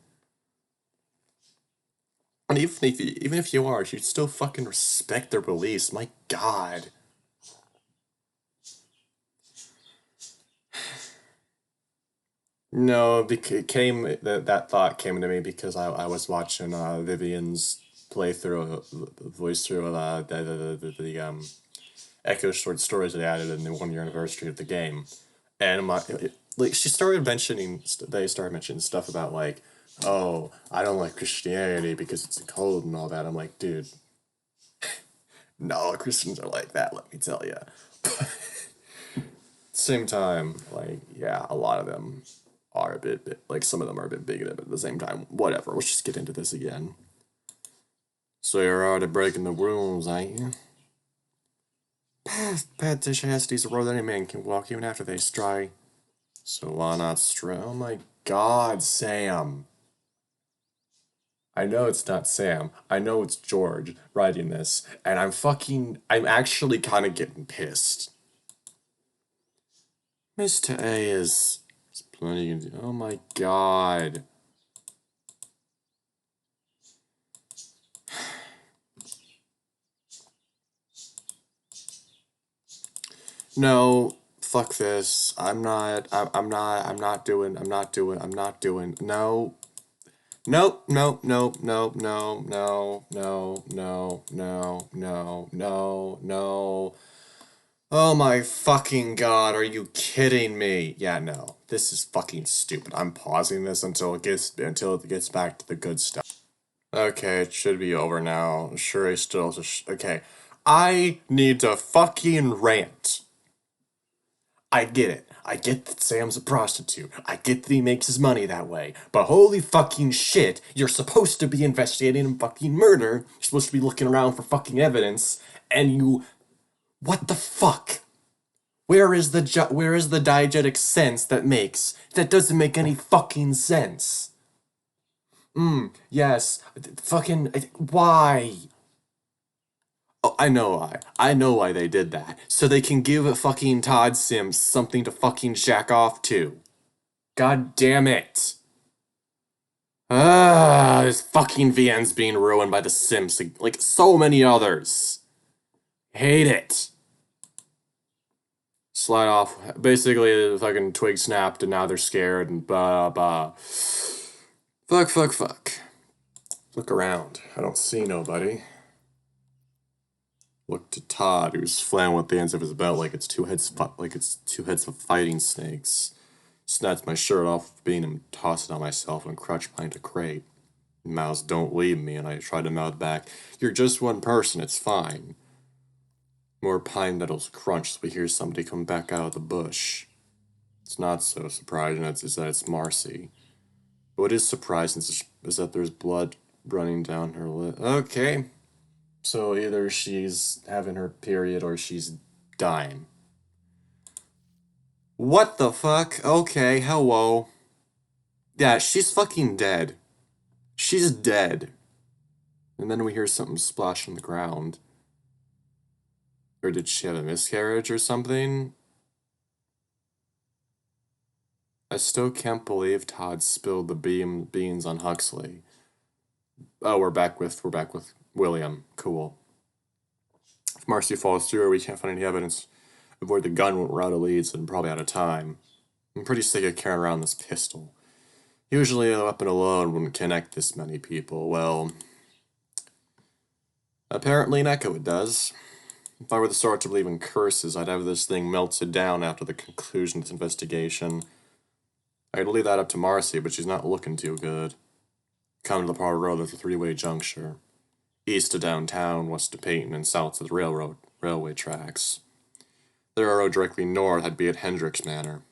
And even if you are, you still fucking respect their beliefs. My god. No, that thought came to me because I was watching Vivian's playthrough, voice through the Echo short stories they added in the 1 year anniversary of the game, and like she started mentioning they started mentioning stuff about like, oh, I don't like Christianity because it's a cult and all that. I'm like, dude, no, Christians are like that. Let me tell you. Same time, like, yeah, a lot of them are a bit like some of them are a bit bigoted, but at the same time, whatever. Let's just get into this again. So you're already breaking the rules, ain't you? Bad chastity's a road any man can walk even after they stray. So why not stray? Oh my god, Sam. I know it's not Sam. I know it's George writing this, and I'm actually kind of getting pissed. Mr. A is plenty you can do. Oh my god. No, fuck this. I'm not doing, no. Nope, nope, nope, nope, no, no, no, no, no, no, no, no. Oh my fucking god, are you kidding me? Yeah, no. This is fucking stupid. I'm pausing this until it gets back to the good stuff. Okay, it should be over now. Sure, I still okay. I need to fucking rant. I get it. I get that Sam's a prostitute. I get that he makes his money that way. But holy fucking shit, you're supposed to be investigating a fucking murder. You're supposed to be looking around for fucking evidence, and you... What the fuck? Where is the diegetic sense that makes? That doesn't make any fucking sense. Yes. Fucking... Why? Oh, I know why. I know why they did that. So they can give a fucking Todd Sims something to fucking jack off to. God damn it. This fucking VN's being ruined by the Sims, like so many others. Hate it. Slide off. Basically, the fucking twig snapped and now they're scared and blah blah. Fuck, fuck, fuck. Look around. I don't see nobody. Look to Todd, who's flailing with the ends of his belt like it's two heads of fighting snakes. Snatched my shirt off, being and tossed it on myself and crouched behind a crate. Mouths don't leave me, and I tried to mouth back, "You're just one person, it's fine." More pine needles crunch as we hear somebody come back out of the bush. It's not so surprising is that it's Marcy. What is surprising is that there's blood running down her lip. Okay. So either she's having her period or she's dying. What the fuck? Okay, hello. Yeah, she's fucking dead. She's dead. And then we hear something splash on the ground. Or did she have a miscarriage or something? I still can't believe Todd spilled the beans on Huxley. Oh, we're back with William. Cool. If Marcy falls through or we can't find any evidence of where the gun went, we're out of leads and probably out of time. I'm pretty sick of carrying around this pistol. Usually a weapon alone wouldn't connect this many people. Well, apparently in Echo it does. If I were the sort to believe in curses, I'd have this thing melted down after the conclusion of this investigation. I'd leave that up to Marcy, but she's not looking too good. Come to the Power Road, there's a three-way juncture. East of downtown, west of Peyton, and south of the railway tracks. There are a road directly north, I'd be at Hendricks Manor.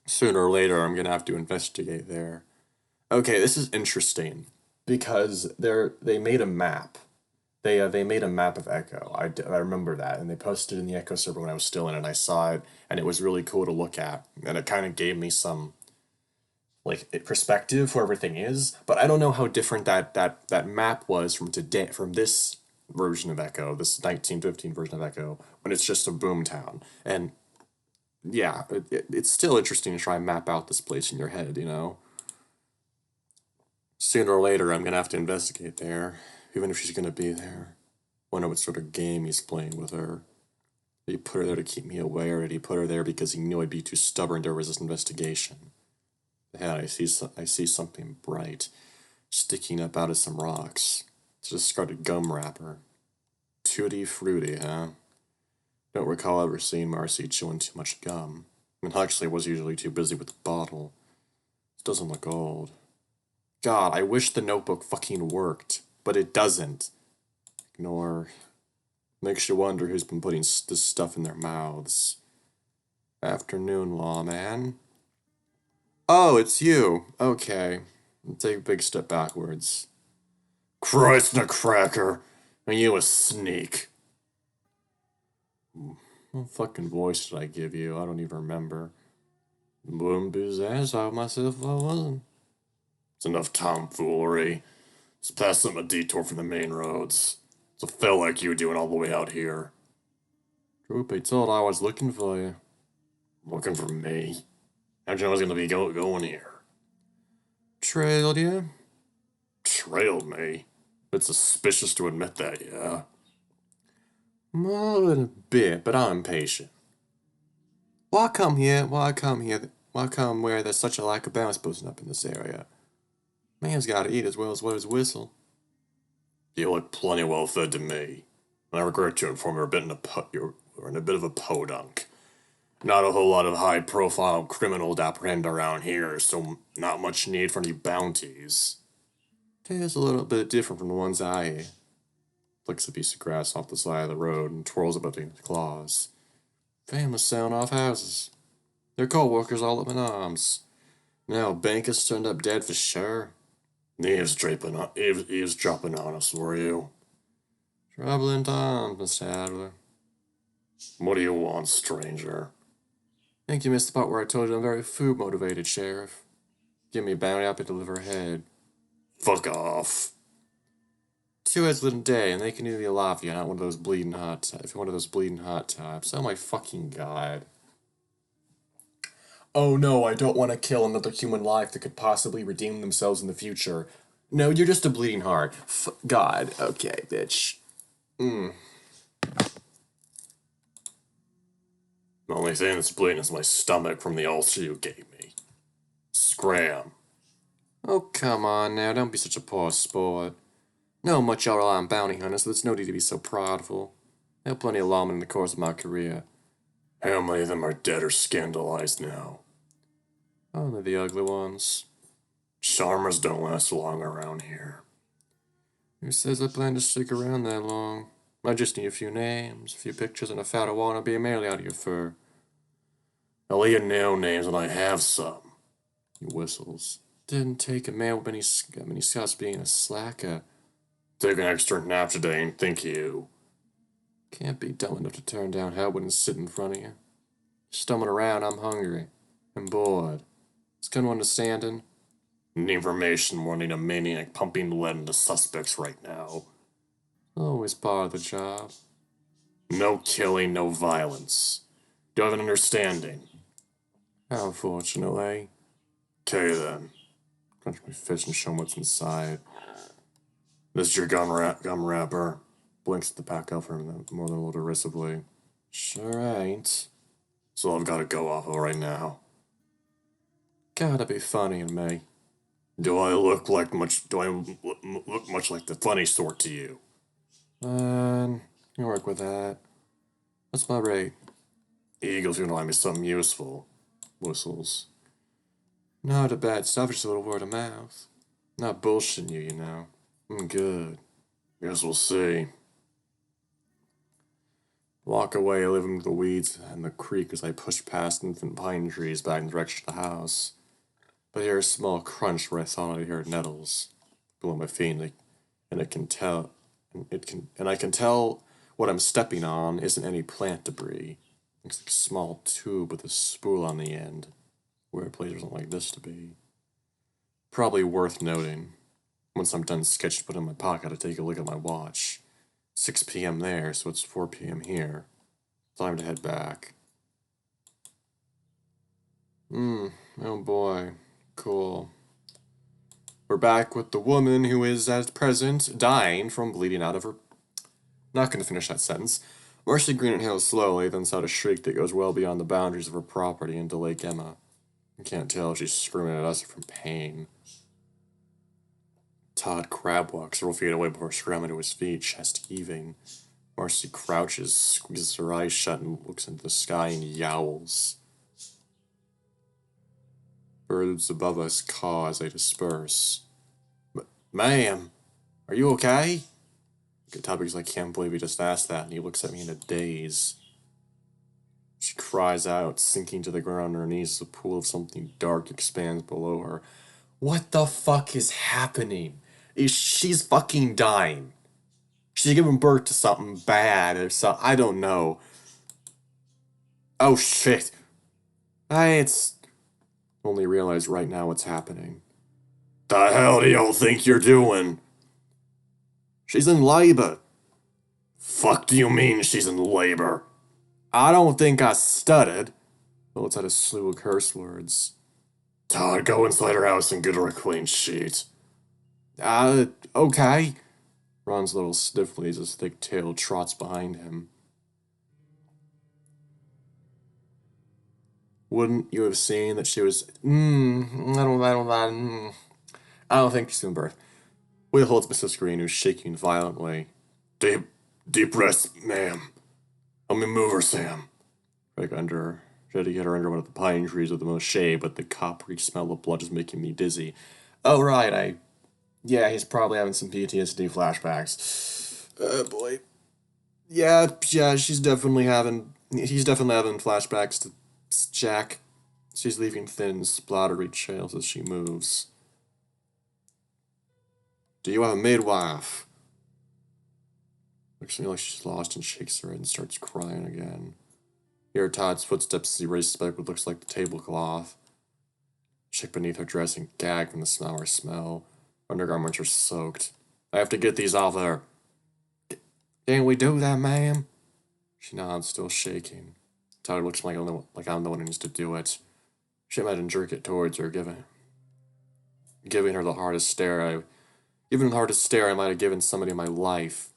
Sooner or later, I'm gonna have to investigate there. Okay, this is interesting because they made a map. They made a map of Echo. I remember that, and they posted it in the Echo server when I was still in it. And I saw it, and it was really cool to look at, and it kind of gave me some like perspective for everything is. But I don't know how different that map was from today from this version of Echo, this 1915 version of Echo, when it's just a boom town. And yeah, it's still interesting to try and map out this place in your head, you know. Sooner or later, I'm gonna have to investigate there, even if she's gonna be there. Wonder what sort of game he's playing with her. Did he put her there to keep me away, or did he put her there because he knew I'd be too stubborn to resist investigation? Yeah, I see something bright sticking up out of some rocks. It's a discarded gum wrapper. Tutti frutti, huh? Don't recall ever seeing Marcy chewing too much gum. And Huxley was usually too busy with the bottle. It doesn't look old. God, I wish the notebook fucking worked, but it doesn't. Ignore. Makes you wonder who's been putting this stuff in their mouths. Afternoon, lawman. Oh, it's you. Okay. I'll take a big step backwards. Christ a cracker! Are you a sneak? What fucking voice did I give you? I don't even remember. Wouldn't be as ass out myself if I wasn't. It's enough tomfoolery. Let's pass them a detour from the main roads. It's a fell like you doing all the way out here. Droopy told I was looking for you. Looking for me? How'd you know I was gonna be going here? Trailed you? Trailed me? It's suspicious to admit that, yeah. More than a bit, but I'm patient. Why come here? Why come here? Why come where there's such a lack of balance posting up in this area? Man's gotta eat as well as what his whistle. You look plenty well fed to me. And I regret to inform you're in a bit of a podunk. Not a whole lot of high-profile criminal to apprehend around here, so not much need for any bounties. Tastes a little bit different from the ones I eat. Flicks a piece of grass off the side of the road and twirls it between his claws. Famous selling off houses. Their co-workers all up in arms. Now bank has turned up dead for sure. Eavesdropping on us, were you? Troubling times, Mr. Adler. What do you want, stranger? I think you missed the part where I told you I'm very food-motivated, Sheriff. Give me a bounty, I'll deliver a head. Fuck off. 2 heads within a day, and they can either alive if you're not one of those bleeding hot types. If you're one of those bleeding hot types. Oh my fucking god. Oh no, I don't want to kill another human life that could possibly redeem themselves in the future. No, you're just a bleeding heart. God. Okay, bitch. The only thing that's bleeding is my stomach from the ulcer you gave me. Scram. Oh, come on now, don't be such a poor sport. No much y'all rely on bounty hunters, so there's no need to be so prideful. I have plenty of lawmen in the course of my career. How many of them are dead or scandalized now? Only the ugly ones. Charmers don't last long around here. Who says I plan to stick around that long? I just need a few names, a few pictures, and a fat of wanna be merely out of your fur. I'll let you know names when I have some. He whistles. Didn't take a man with many scouts being a slacker. Take an extra nap today and think you. Can't be dumb enough to turn down help when it's sitting in front of you. Stumbling around, I'm hungry. I'm bored. It's kind of understanding. Information warning a maniac pumping lead into suspects right now. Always part of the job. No killing, no violence. Do you have an understanding? Unfortunately. Okay then. Crunch my fish and show him what's inside. This is your gum wrapper. Blinks at the pack up for him more than a little derisively. Sure ain't. So I've got to go off of right now. Gotta be funny in me. Do I look much like the funny sort to you? You work with that. What's my rate? Eagles gonna line me something useful. Whistles. Not a bad stuff, just a little word of mouth. Not bullshitting you, you know. I'm good. Guess we'll see. Walk away, leaving the weeds and the creek as I push past infant pine trees back in the direction of the house. But I hear a small crunch where I thought I'd hear nettles below my feet, and I can tell what I'm stepping on isn't any plant debris. It's like a small tube with a spool on the end, where a place wasn't like this to be. Probably worth noting. Once I'm done sketching, put it in my pocket, I take a look at my watch. 6 p.m. there, so it's 4 p.m. here. Time to head back. Oh boy. Cool. We're back with the woman who is, at present, dying from bleeding out of her... Not gonna finish that sentence. Marcy Green inhales slowly, then sought a shriek that goes well beyond the boundaries of her property into Lake Emma. You can't tell if she's screaming at us from pain. Todd crab walks several feet away before scrambling to his feet, chest heaving. Marcy crouches, squeezes her eyes shut, and looks into the sky and yowls. Birds above us caw as they disperse. Ma'am, are you okay? Topics I can't believe he just asked that, and he looks at me in a daze. She cries out, sinking to the ground on her knees as a pool of something dark expands below her. What the fuck is happening? She's fucking dying. She's giving birth to something bad or something. I don't know. Oh shit. It's only realize right now what's happening. The hell do y'all think you're doing? She's in labor. Fuck do you mean she's in labor? I don't think I stuttered. Bullets had a slew of curse words. Todd, go inside her house and get her a clean sheet. Okay. Ron's a little stiffly as his thick tail trots behind him. Wouldn't you have seen that she was... I don't think she's giving birth. Will holds Mrs. Green, who's shaking violently. Deep breaths, ma'am. Help me move her, Sam. Right under her. Tried to get her under one of the pine trees with the most shade, but the coppery smell of blood is making me dizzy. Oh, right, yeah, he's probably having some PTSD flashbacks. Boy. Yeah, he's definitely having flashbacks to Jack. She's leaving thin, splattery trails as she moves. Do you have a midwife? Looks to me like she's lost and shakes her head and starts crying again. Hear Todd's footsteps as he raises back what looks like the tablecloth. Shake beneath her dress and gag from the smell her smell. Undergarments are soaked. I have to get these off her. Can we do that, ma'am? She nods, still shaking. Todd looks like I'm the one who needs to do it. She might jerk it towards her, giving her the hardest stare I might have given somebody in my life.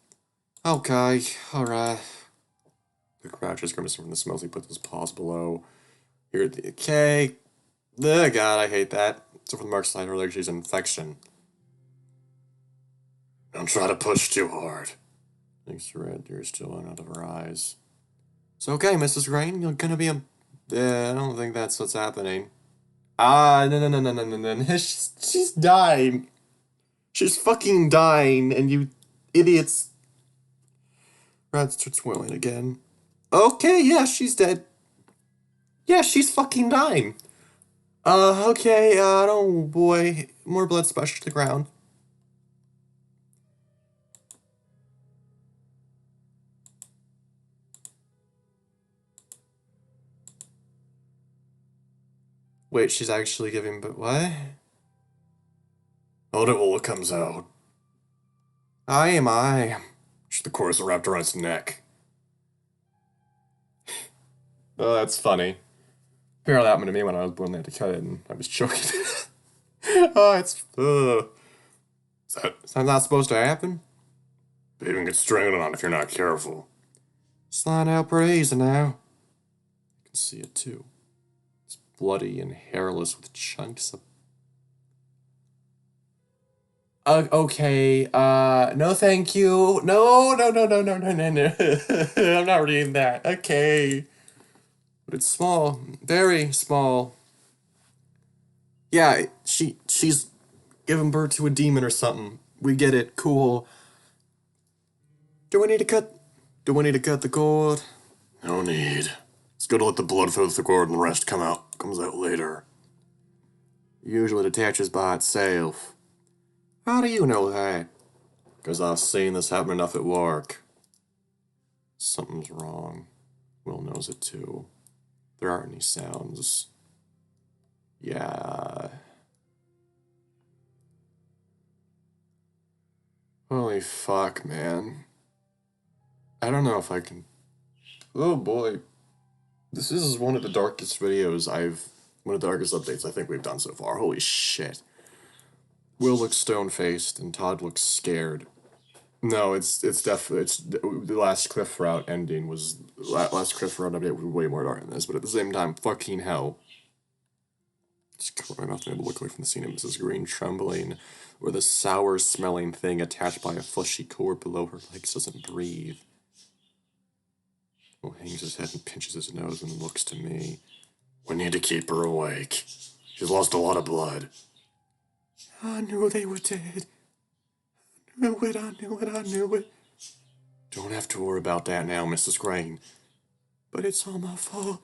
Okay, alright. The crouch is grimacing from the smells he puts his paws below. Okay. Oh god, I hate that. So from the marks side, her leg, she's an infection. Don't try to push too hard. Thanks to red tears still out of her eyes. It's okay, Mrs. Green. You're gonna be a... I don't think that's what's happening. No. She's dying. She's fucking dying, and you idiots... Brad starts wailing again. Okay, yeah, she's dead. Yeah, she's fucking dying. Okay, oh boy. More blood splashed to the ground. Wait, she's actually giving, but what? Hold it while it comes out. I am I. The cords are wrapped around its neck. Oh, that's funny. Apparently that happened to me when I was born. They had to cut it, and I was choking. Oh, it's. Is that not supposed to happen? They even get strangled on if you're not careful. Slide out pretty easy now. You can see it too. It's bloody and hairless with chunks of. Okay, no thank you. No, no, no, no, no, no, no, no. I'm not reading that. Okay. But it's small. Very small. Yeah, she's giving birth to a demon or something. We get it. Cool. Do we need to cut? Do we need to cut the cord? No need. It's good to let the blood flow through the cord and the rest comes out later. Usually detaches by itself. How do you know that? Because I've seen this happen enough at work. Something's wrong. Will knows it too. There aren't any sounds. Yeah. Holy fuck, man. I don't know if I can. Oh boy. This is one of the darkest videos one of the darkest updates I think we've done so far. Holy shit. Will looks stone-faced and Todd looks scared. No, it's definitely, the last Cliff Route ending was, last Cliff Route update was way more dark than this, but at the same time, fucking hell. Just cover my mouth and able to look away from the scene of Mrs. Green trembling, where the sour-smelling thing attached by a fleshy cord below her legs doesn't breathe. Will hangs his head and pinches his nose and looks to me. We need to keep her awake. She's lost a lot of blood. I knew they were dead. I knew it, I knew it, I knew it. Don't have to worry about that now, Mrs. Crane. But it's all my fault.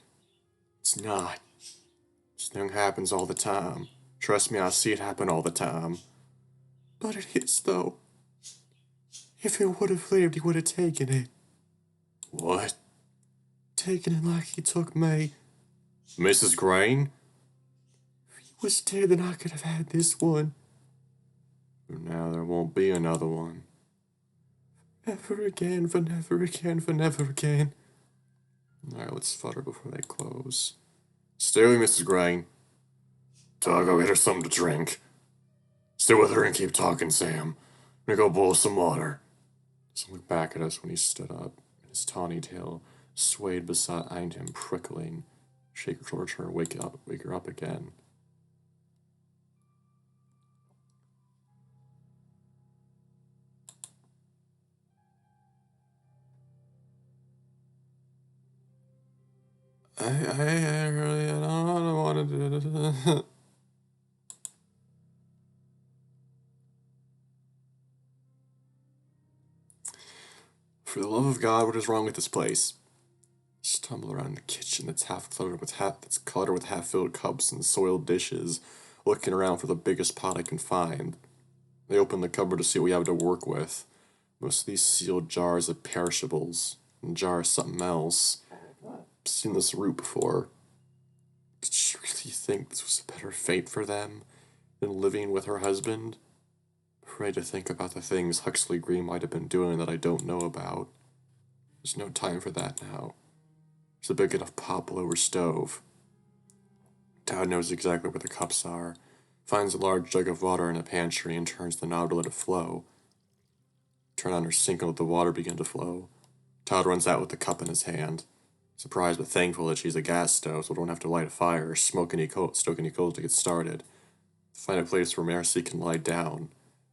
It's not. This thing happens all the time. Trust me, I see it happen all the time. But it is, though. If it would have lived, he would have taken it. What? Taken it like he took me. Mrs. Crane? If he was dead, then I could have had this one. But now there won't be another one. Never again, for never again, for never again. Alright, let's flutter before they close. Stay with Mrs. Crane. I'll go get her something to drink. Stay with her and keep talking, Sam. I'm gonna go boil some water. Doesn't look back at us when he stood up, and his tawny tail swayed behind him, prickling. Shake her towards her and wake her up again. I really don't want to do this. For the love of God, what is wrong with this place? Stumble around the kitchen that's cluttered with half-filled cups and soiled dishes, looking around for the biggest pot I can find. They open the cupboard to see what we have to work with. Most of these sealed jars of perishables, and jars of something else. I've seen this root before. Did she really think this was a better fate for them than living with her husband? Afraid to think about the things Huxley Green might have been doing that I don't know about. There's no time for that now. There's a big enough pot below her stove. Dad knows exactly where the cups are, finds a large jug of water in a pantry and turns the knob to let it flow. Turn on her sink and let the water begin to flow. Todd runs out with the cup in his hand, surprised but thankful that she's a gas stove so we don't have to light a fire or stoke any coals to get started. Find a place where Marcy can lie down.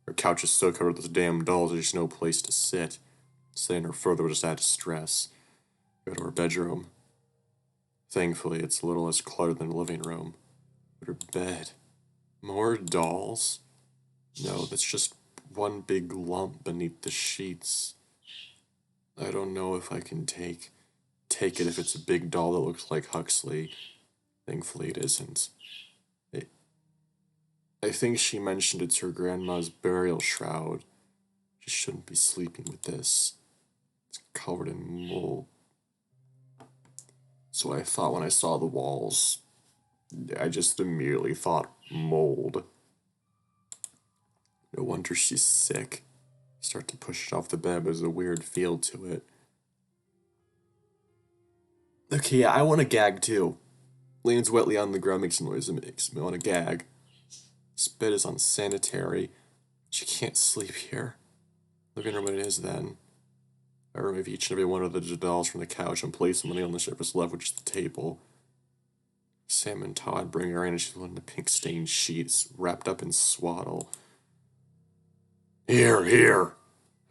Her couch is so covered with damn dolls there's no place to sit. Staying her further would just add to stress. Go to her bedroom. Thankfully, it's a little less cluttered than the living room. But her bed. More dolls? No, that's just one big lump beneath the sheets. I don't know if I can take it if it's a big doll that looks like Huxley. Thankfully, it isn't. I think she mentioned it's her grandma's burial shroud. She shouldn't be sleeping with this. It's covered in mold. So I thought when I saw the walls. I just immediately thought mold. No wonder she's sick. Start to push it off the bed, there's a weird feel to it. Okay, yeah, I want to gag too. Leans wetly on the ground, makes a noise, and makes me want to gag. This bed is unsanitary. She can't sleep here. Living room it is then. I remove each and every one of the dolls from the couch and place them on the only surface left, which is the table. Sam and Todd bring her in, and she's on the pink stained sheets, wrapped up in swaddle. Here, here!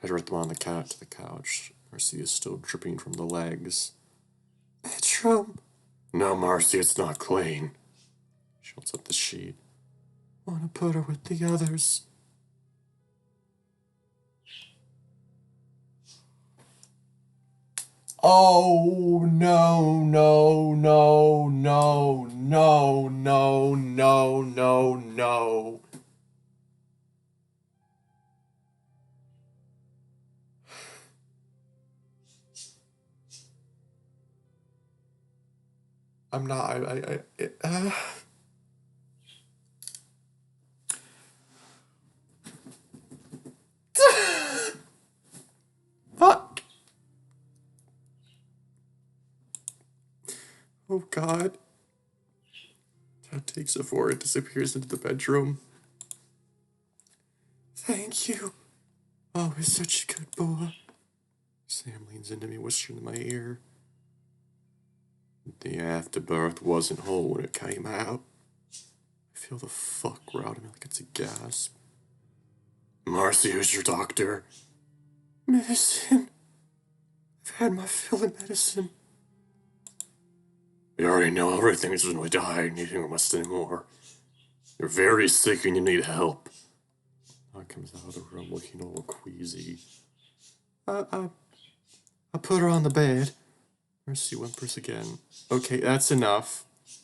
I direct them on the couch to the couch. Marcy is still dripping from the legs. Bedroom. No, Marcy, it's not clean. She holds up the sheet. Wanna put her with the others. Oh, no, no, no, no, no, no, no, no, no. I'm not, Fuck. Oh, God. Dad takes it for it, disappears into the bedroom. Thank you. Oh, he's such a good boy. Sam leans into me, whispering in my ear. The afterbirth wasn't whole when it came out. I feel the fuck out of me like it's a gasp. Marcy, who's your doctor? Medicine. I've had my fill of medicine. You already know everything is when we die, needing must anymore. You're very sick and you need help. I comes out of the room looking a little queasy. I put her on the bed. Mercy whimpers again. Okay, that's enough.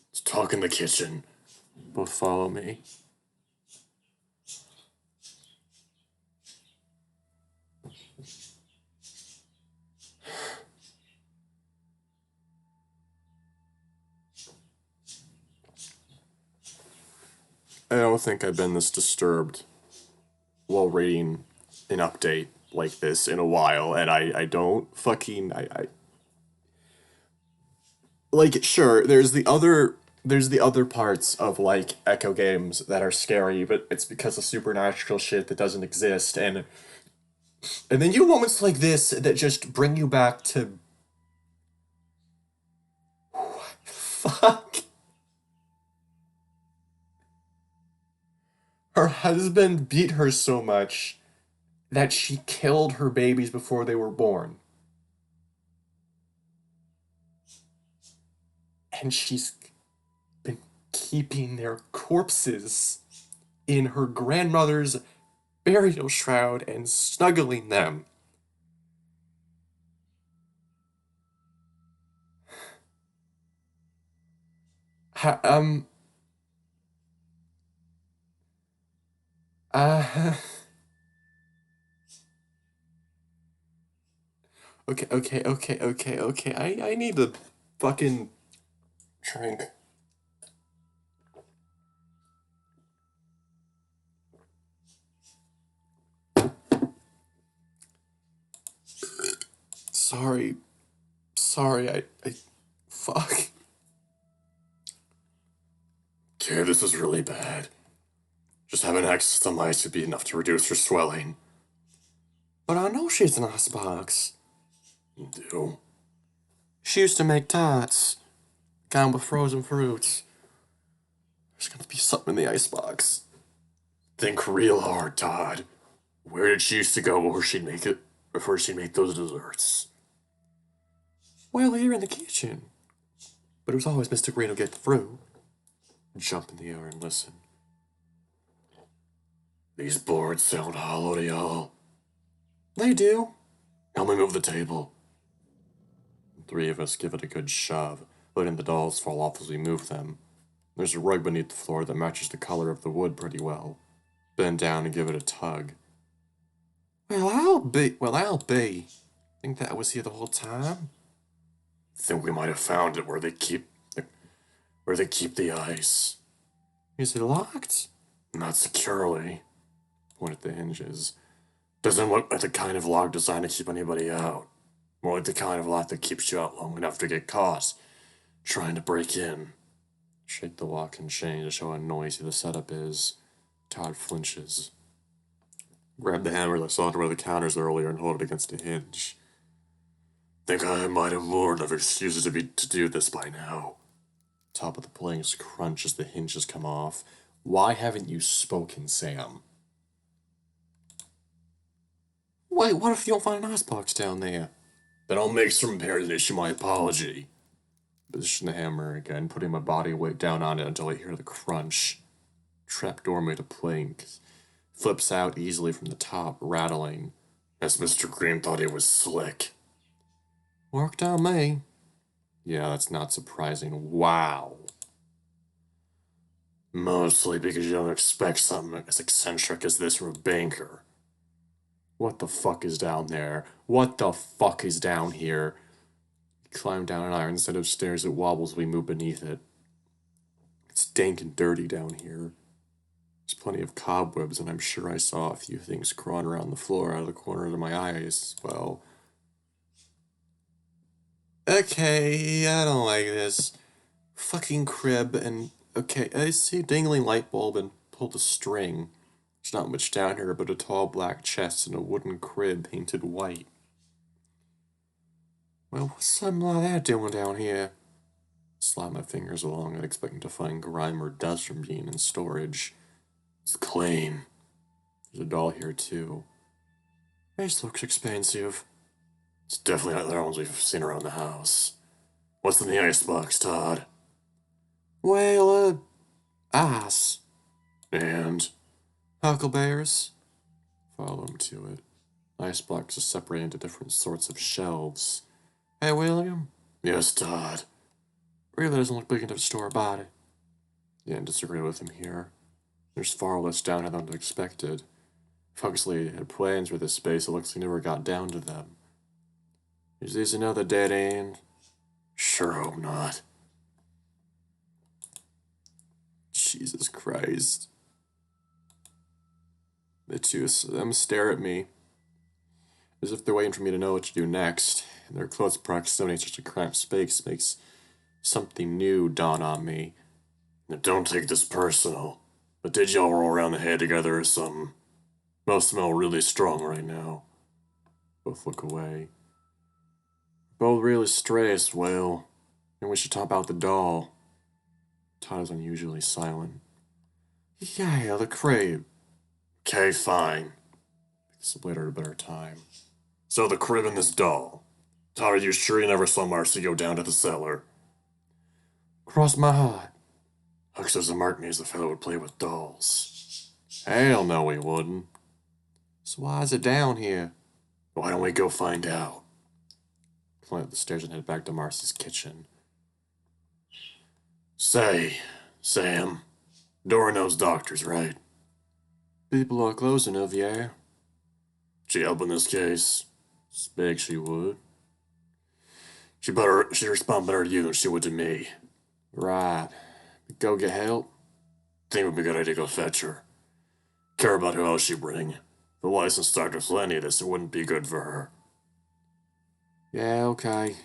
Let's talk in the kitchen. Both follow me. I don't think I've been this disturbed while reading an update like this in a while, and I don't fucking I like sure, there's the other parts of like Echo games that are scary, but it's because of supernatural shit that doesn't exist, and then you have moments like this that just bring you back to fuck. Her husband beat her so much that she killed her babies before they were born. And she's been keeping their corpses in her grandmother's burial shroud and snuggling them. Ha, uh, okay. I need to fucking drink. Sorry. Sorry, fuck. Okay, this is really bad. Just having access to mice would be enough to reduce her swelling. But I know she's an icebox. You do? She used to make tarts. Gone with frozen fruits. There's gonna be something in the icebox. Think real hard, Todd. Where did she used to go before she'd make those desserts? Well, here in the kitchen. But it was always Mr. Green who get the fruit. Jump in the air and listen. These boards sound hollow to y'all. They do. Help me move the table. The three of us give it a good shove, letting the dolls fall off as we move them. There's a rug beneath the floor that matches the color of the wood pretty well. Bend down and give it a tug. Well, I'll be. Think that was here the whole time? Think we might have found it where they keep where they keep the ice. Is it locked? Not securely. Point at the hinges. Doesn't look like the kind of lock designed to keep anybody out. More like the kind of lock that keeps you out long enough to get caught trying to break in. Shake the lock and chain to show how noisy the setup is. Todd flinches. Grab the hammer that saw under the counters earlier and hold it against a hinge. Think I might have more enough excuses to do this by now. Top of the planks crunch as the hinges come off. Why haven't you spoken, Sam? Wait, what if you don't find an icebox down there? Then I'll make some repairs and issue my apology. Position the hammer again, putting my body weight down on it until I hear the crunch. Trapdoor made of plank. Flips out easily from the top, rattling. As Mr. Green thought it was slick. Worked on me. Yeah, that's not surprising. Wow. Mostly because you don't expect something as eccentric as this from a banker. What the fuck is down there? What the fuck is down here? You climb down an iron set of stairs that wobbles as we move beneath it. It's dank and dirty down here. There's plenty of cobwebs, and I'm sure I saw a few things crawling around the floor out of the corner of my eyes. Well, okay, I don't like this. Fucking crib, and okay, I see a dangling light bulb and pull the string. There's not much down here but a tall black chest and a wooden crib painted white. Well, what's something like that doing down here? Slide my fingers along it, expecting to find grime or dust from being in storage. It's clean. There's a doll here, too. This looks expensive. It's definitely not the ones we've seen around the house. What's in the icebox, Todd? Well, ice. And? Huckleberries. Follow him to it. Icebox is separated into different sorts of shelves. Hey, William? Yes, Todd. Really doesn't look big enough to store a body. Yeah, and disagree with him here. There's far less down here than expected. If Huxley had plans for this space, it looks like he never got down to them. Is this another dead end? Sure hope not. Jesus Christ. The two of them stare at me, as if they're waiting for me to know what to do next, and their close proximity to such a cramped space makes something new dawn on me. Now don't take this personal, but did y'all roll around the head together or something? Both smell really strong right now. Both look away. Both really stressed, well, then we should talk about the doll. Todd is unusually silent. Yeah, the crib. Okay, fine. This later at a better time. So the crib and this doll. Todd, are you sure you never saw Marcy go down to the cellar? Cross my heart. Hux doesn't mark me as the fellow would play with dolls. Hell no, he wouldn't. So why is it down here? Why don't we go find out? Climb up the stairs and head back to Marcy's kitchen. Say, Sam, Dora knows doctors, right? People are close enough, yeah. She help in this case? Suspect she would. She'd respond better to you than she would to me. Right. Go get help? Think it would be a good idea to go fetch her. Care about who else she bring. The licensed doctor for any of this, it wouldn't be good for her. Yeah, okay.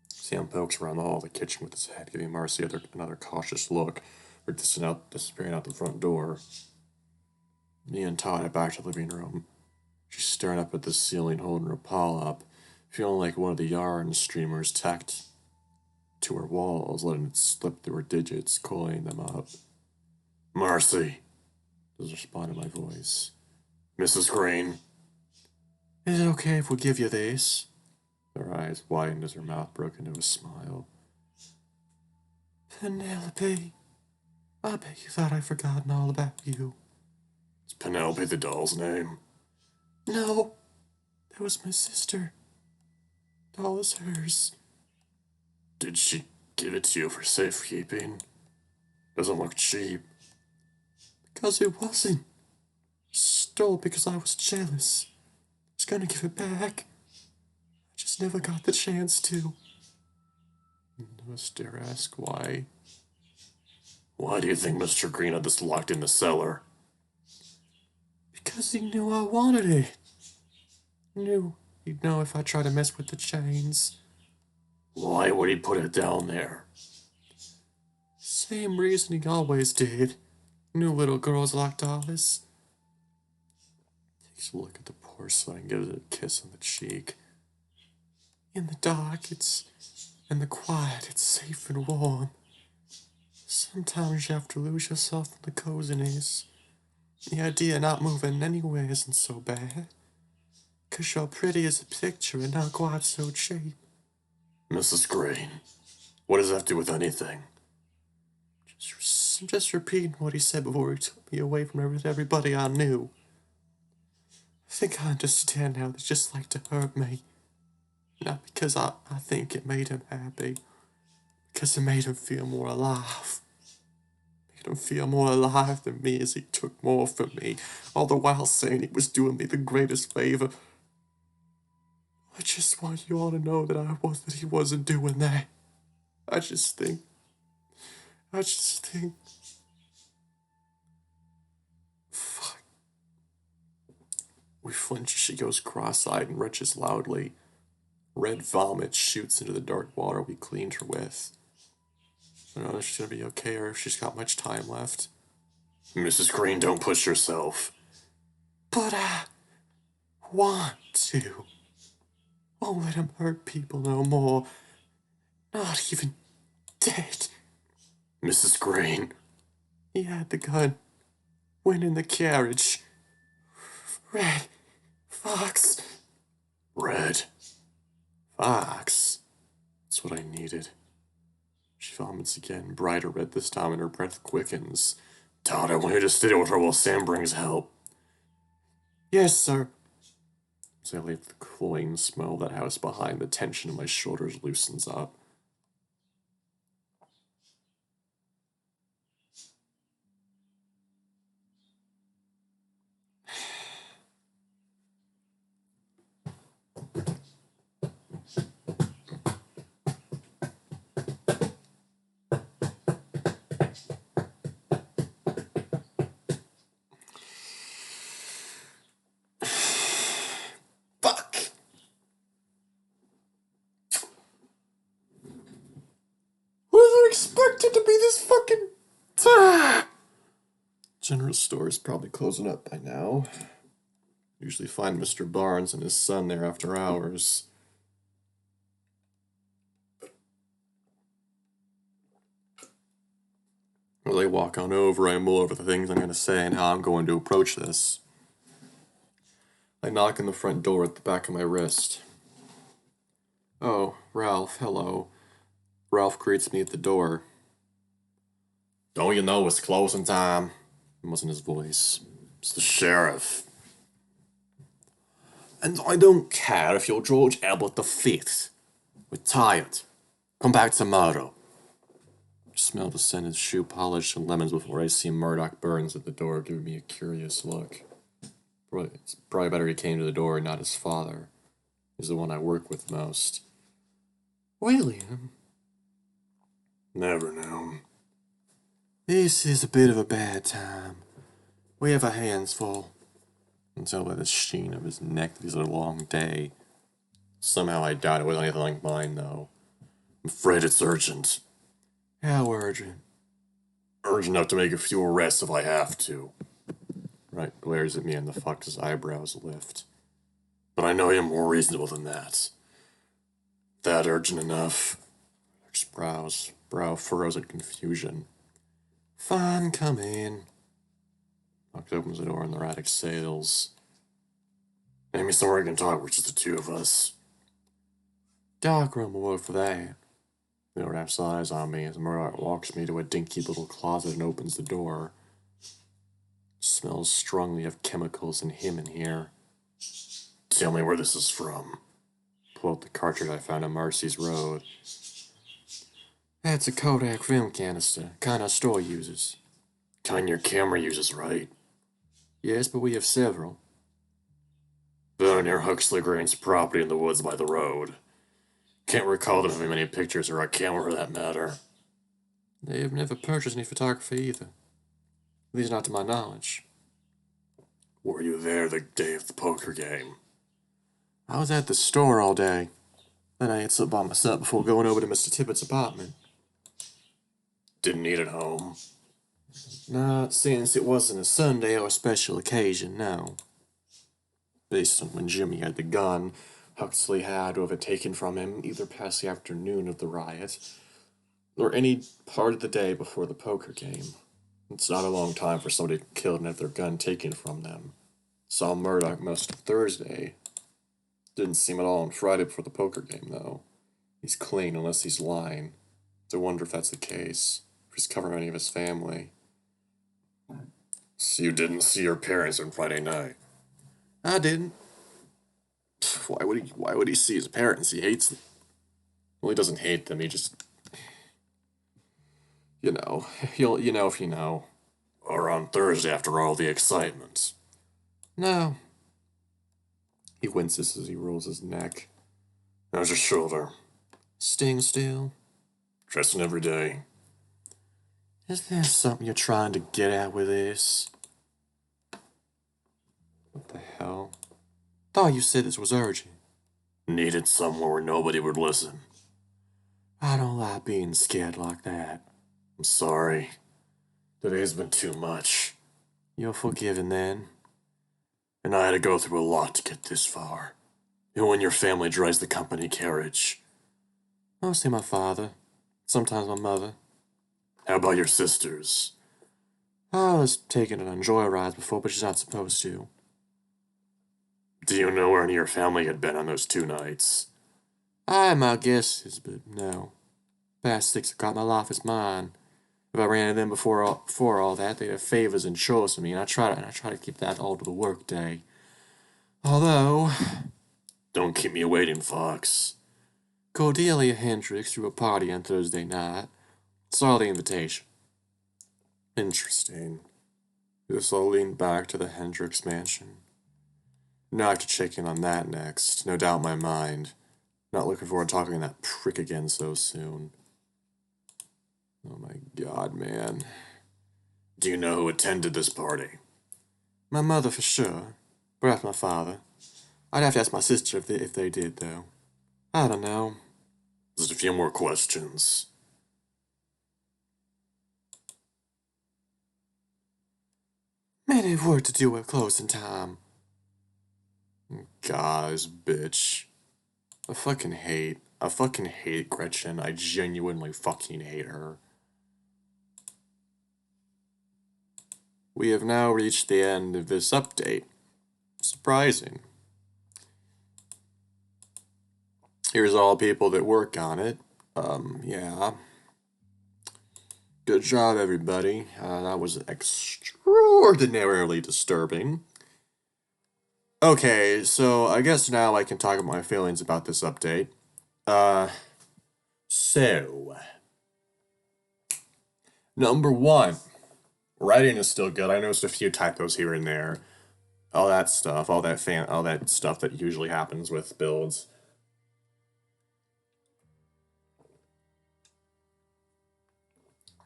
Sam pokes around the hall of the kitchen with his head, giving Marcy another cautious look, or disappearing out the front door. Me and Todd head back to the living room. She's staring up at the ceiling, holding her paw up, feeling like one of the yarn streamers tacked to her walls, letting it slip through her digits, coiling them up. Marcy, does respond to my voice. Mrs. Green. Is it okay if we give you this? Her eyes widened as her mouth broke into a smile. Penelope, I bet you thought I'd forgotten all about you. Is Penelope the doll's name? No, that was my sister. Doll is hers. Did she give it to you for safekeeping? Doesn't look cheap. Because it wasn't. Stole it because I was jealous. I was gonna give it back. I just never got the chance to. must dare ask why. Why do you think Mr. Green had this locked in the cellar? Because he knew I wanted it. Knew he'd know if I tried to mess with the chains. Why would he put it down there? Same reason he always did. Knew little girls liked Alice. Takes a look at the porcelain and gives it a kiss on the cheek. In the dark, in the quiet, it's safe and warm. Sometimes you have to lose yourself in the coziness. The idea of not moving anywhere isn't so bad. 'Cause you're pretty as a picture and not quite so cheap. Mrs. Green, what does that have to do with anything? I'm just repeating what he said before he took me away from everybody I knew. I think I understand now they just like to hurt me. Not because I think it made him happy. Because it made him feel more alive. Made him feel more alive than me as he took more from me, all the while saying he was doing me the greatest favor. I just want you all to know that he wasn't doing that. I just think. Fuck. We flinch as she goes cross-eyed and retches loudly. Red vomit shoots into the dark water we cleaned her with. I don't know if she's gonna be okay or if she's got much time left. Mrs. Green, don't push yourself. But I want to. Won't let him hurt people no more. Not even dead. Mrs. Green. He had the gun. Went in the carriage. Red Fox. Red Fox. That's what I needed. She vomits again, brighter red this time, and her breath quickens. Todd, I want you to stay with her while Sam brings help. Yes, sir. As I leave the cloying smell of that house behind, the tension in my shoulders loosens up. Fuck! Wasn't expected to be this fucking... General store is probably closing up by now. Usually find Mr. Barnes and his son there after hours. As I walk on over, I mull over the things I'm going to say and how I'm going to approach this. I knock on the front door at the back of my wrist. Oh, Ralph, hello. Ralph greets me at the door. Don't you know it's closing time? It wasn't his voice. It's the sheriff. And I don't care if you're George Abbott V. We're tired. Come back tomorrow. I smell the scent of shoe polish and lemons before I see Murdoch Burns at the door giving me a curious look. It's probably better he came to the door and not his father. He's the one I work with most. William? Never known. This is a bit of a bad time. We have our hands full. I can tell by the sheen of his neck that he's had a long day. Somehow I doubt it was anything like mine, though. I'm afraid it's urgent. How urgent? Urgent enough to make a few arrests if I have to. Wright glares at me and the fox's eyebrows lift. But I know you're more reasonable than that. That urgent enough. His brow furrows in confusion. Fine, come in. Fox opens the door and the rat exhales. Name me somewhere I can talk, which is the two of us. Dark room will work for that. The rat's eyes on me as Murdoch walks me to a dinky little closet and opens the door. Smells strongly of chemicals and him in here. Tell me where this is from. Pull out the cartridge I found on Marcy's Road. That's a Kodak film canister, kind our store uses. Kind your camera uses, right? Yes, but we have several. They're near Huxley Green's property in the woods by the road. Can't recall them having many pictures or a camera for that matter. They have never purchased any photography either. At least not to my knowledge. Were you there the day of the poker game? I was at the store all day. Then I ate something by myself before going over to Mr. Tippett's apartment. Didn't eat at home? Not since it wasn't a Sunday or a special occasion, no. Based on when Jimmy had the gun, Huxley had to have it taken from him either past the afternoon of the riot or any part of the day before the poker game. It's not a long time for somebody killed and have their gun taken from them. Saw Murdoch most of Thursday. Didn't see him at all on Friday before the poker game, though. He's clean unless he's lying. I wonder if that's the case. If he's covering any of his family. So you didn't see your parents on Friday night? I didn't. Why would he see his parents? He hates them. Well, he doesn't hate them, he just... You know if you know. Or on Thursday after all the excitement. No. He winces as he rolls his neck. How's your shoulder? Sting still. Dressing every day. Is there something you're trying to get at with this? What the hell? Thought you said this was urgent. Needed somewhere where nobody would listen. I don't like being scared like that. I'm sorry. Today's been too much. You're forgiven then. And I had to go through a lot to get this far. You and your family drives the company carriage. Mostly my father. Sometimes my mother. How about your sisters? I was taking it on joyrides before, but she's not supposed to. Do you know where any of your family had been on those 2 nights? I had my guesses, but no. Past 6 o'clock, my life is mine. If I ran into them before all that, they'd have favors and chores for me, and I try to keep that all to the work day. Although... Don't keep me waiting, Fox. Cordelia Hendricks threw a party on Thursday night. Saw the invitation. Interesting. Guess I'll lean back to the Hendricks mansion. Now I have to check in on that next. No doubt in my mind. Not looking forward to talking to that prick again so soon. Oh my god, man. Do you know who attended this party? My mother for sure. Perhaps my father. I'd have to ask my sister if they did, though. I don't know. Just a few more questions. Man, have work to do with close in time. God, this bitch. I fucking hate Gretchen. I genuinely fucking hate her. We have now reached the end of this update. Surprising. Here's all people that work on it. Yeah. Good job, everybody. That was extraordinarily disturbing. Okay, so I guess now I can talk about my feelings about this update. So... Number 1. Writing is still good. I noticed a few typos here and there. All that stuff, all that stuff that usually happens with builds.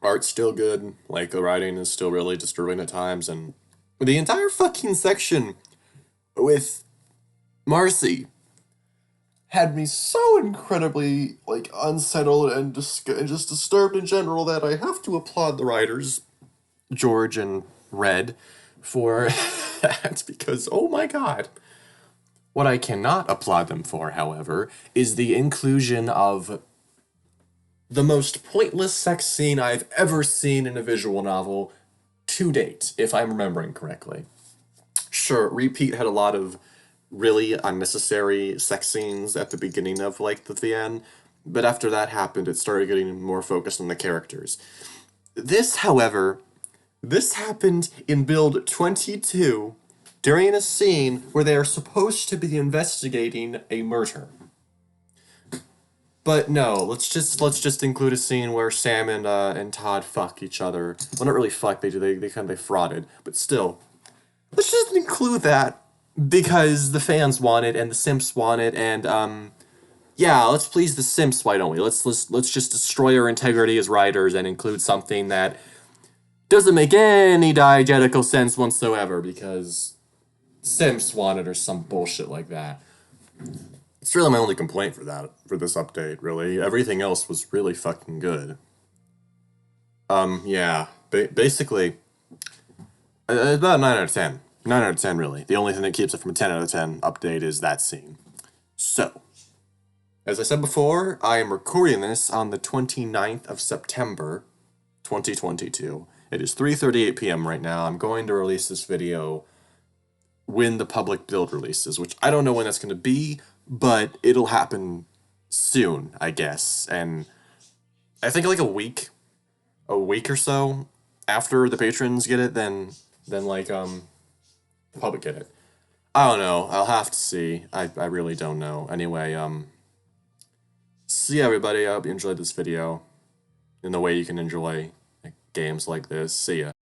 Art's still good, like the writing is still really disturbing at times, and the entire fucking section with Marcy had me so incredibly, like, unsettled and just disturbed in general that I have to applaud the writers, George and Red, for that, because, oh my god. What I cannot applaud them for, however, is the inclusion of the most pointless sex scene I've ever seen in a visual novel to date, if I'm remembering correctly. Sure, Repeat had a lot of really unnecessary sex scenes at the beginning of, like, the VN, but after that happened, it started getting more focused on the characters. This, however, this happened in build 22 during a scene where they are supposed to be investigating a murder. But no, let's just include a scene where Sam and Todd fuck each other. Well, not really fuck, they frauded, but still. Let's just include that because the fans want it and the simps want it, and yeah, let's please the simps, why don't we? Let's just destroy our integrity as writers and include something that doesn't make any diegetical sense whatsoever because simps want it or some bullshit like that. It's really my only complaint for this update, really. Everything else was really fucking good. Yeah, basically, about 9 out of 10. 9 out of 10, really. The only thing that keeps it from a 10 out of 10 update is that scene. So, as I said before, I am recording this on the 29th of September, 2022. It is 3:38 p.m. right now. I'm going to release this video when the public build releases, which I don't know when that's going to be, but it'll happen soon, I guess. And I think like a week or so after the patrons get it, then like the public get it. I don't know. I'll have to see. I really don't know. Anyway, see everybody. I hope you enjoyed this video in the way you can enjoy games like this. See ya.